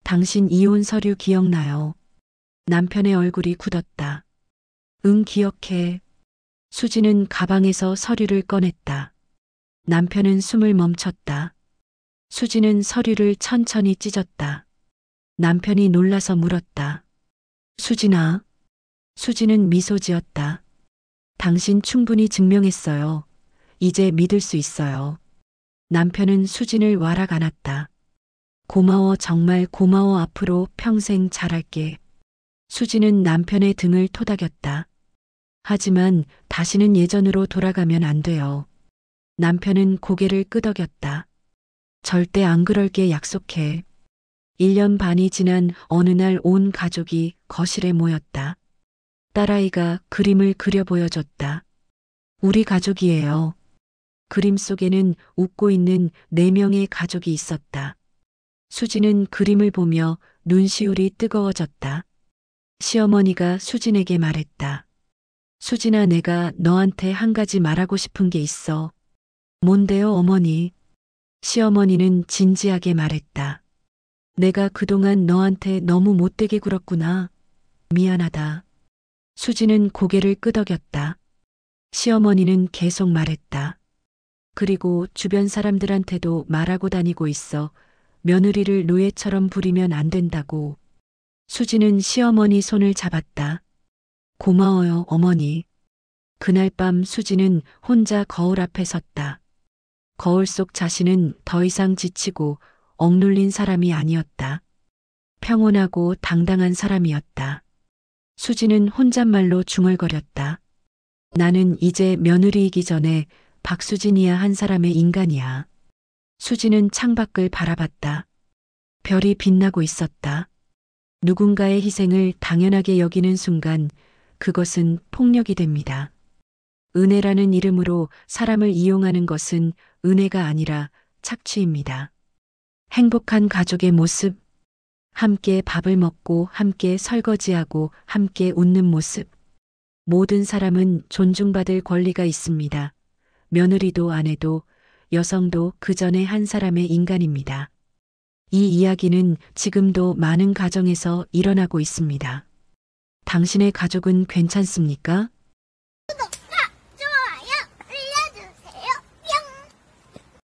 당신 이혼 서류 기억나요? 남편의 얼굴이 굳었다. 응, 기억해. 수지는 가방에서 서류를 꺼냈다. 남편은 숨을 멈췄다. 수지는 서류를 천천히 찢었다. 남편이 놀라서 물었다. 수진아. 수지는 미소 지었다. 당신 충분히 증명했어요. 이제 믿을 수 있어요. 남편은 수진을 와락 안았다. 고마워, 정말 고마워. 앞으로 평생 잘할게. 수지는 남편의 등을 토닥였다. 하지만 다시는 예전으로 돌아가면 안 돼요. 남편은 고개를 끄덕였다. 절대 안 그럴게, 약속해. 1년 반이 지난 어느 날 온 가족이 거실에 모였다. 딸아이가 그림을 그려 보여줬다. 우리 가족이에요. 그림 속에는 웃고 있는 4명의 가족이 있었다. 수지는 그림을 보며 눈시울이 뜨거워졌다. 시어머니가 수진에게 말했다. 수진아, 내가 너한테 한 가지 말하고 싶은 게 있어. 뭔데요, 어머니? 시어머니는 진지하게 말했다. 내가 그동안 너한테 너무 못되게 굴었구나. 미안하다. 수지는 고개를 끄덕였다. 시어머니는 계속 말했다. 그리고 주변 사람들한테도 말하고 다니고 있어. 며느리를 노예처럼 부리면 안 된다고. 수지는 시어머니 손을 잡았다. 고마워요, 어머니. 그날 밤 수지는 혼자 거울 앞에 섰다. 거울 속 자신은 더 이상 지치고 억눌린 사람이 아니었다. 평온하고 당당한 사람이었다. 수지는 혼잣말로 중얼거렸다. 나는 이제 며느리이기 전에 박수진이야 한 사람의 인간이야. 수지는 창밖을 바라봤다. 별이 빛나고 있었다. 누군가의 희생을 당연하게 여기는 순간 그것은 폭력이 됩니다. 은혜라는 이름으로 사람을 이용하는 것은 은혜가 아니라 착취입니다. 행복한 가족의 모습, 함께 밥을 먹고 함께 설거지하고 함께 웃는 모습. 모든 사람은 존중받을 권리가 있습니다. 며느리도 아내도 여성도 그 전에 한 사람의 인간입니다. 이 이야기는 지금도 많은 가정에서 일어나고 있습니다. 당신의 가족은 괜찮습니까?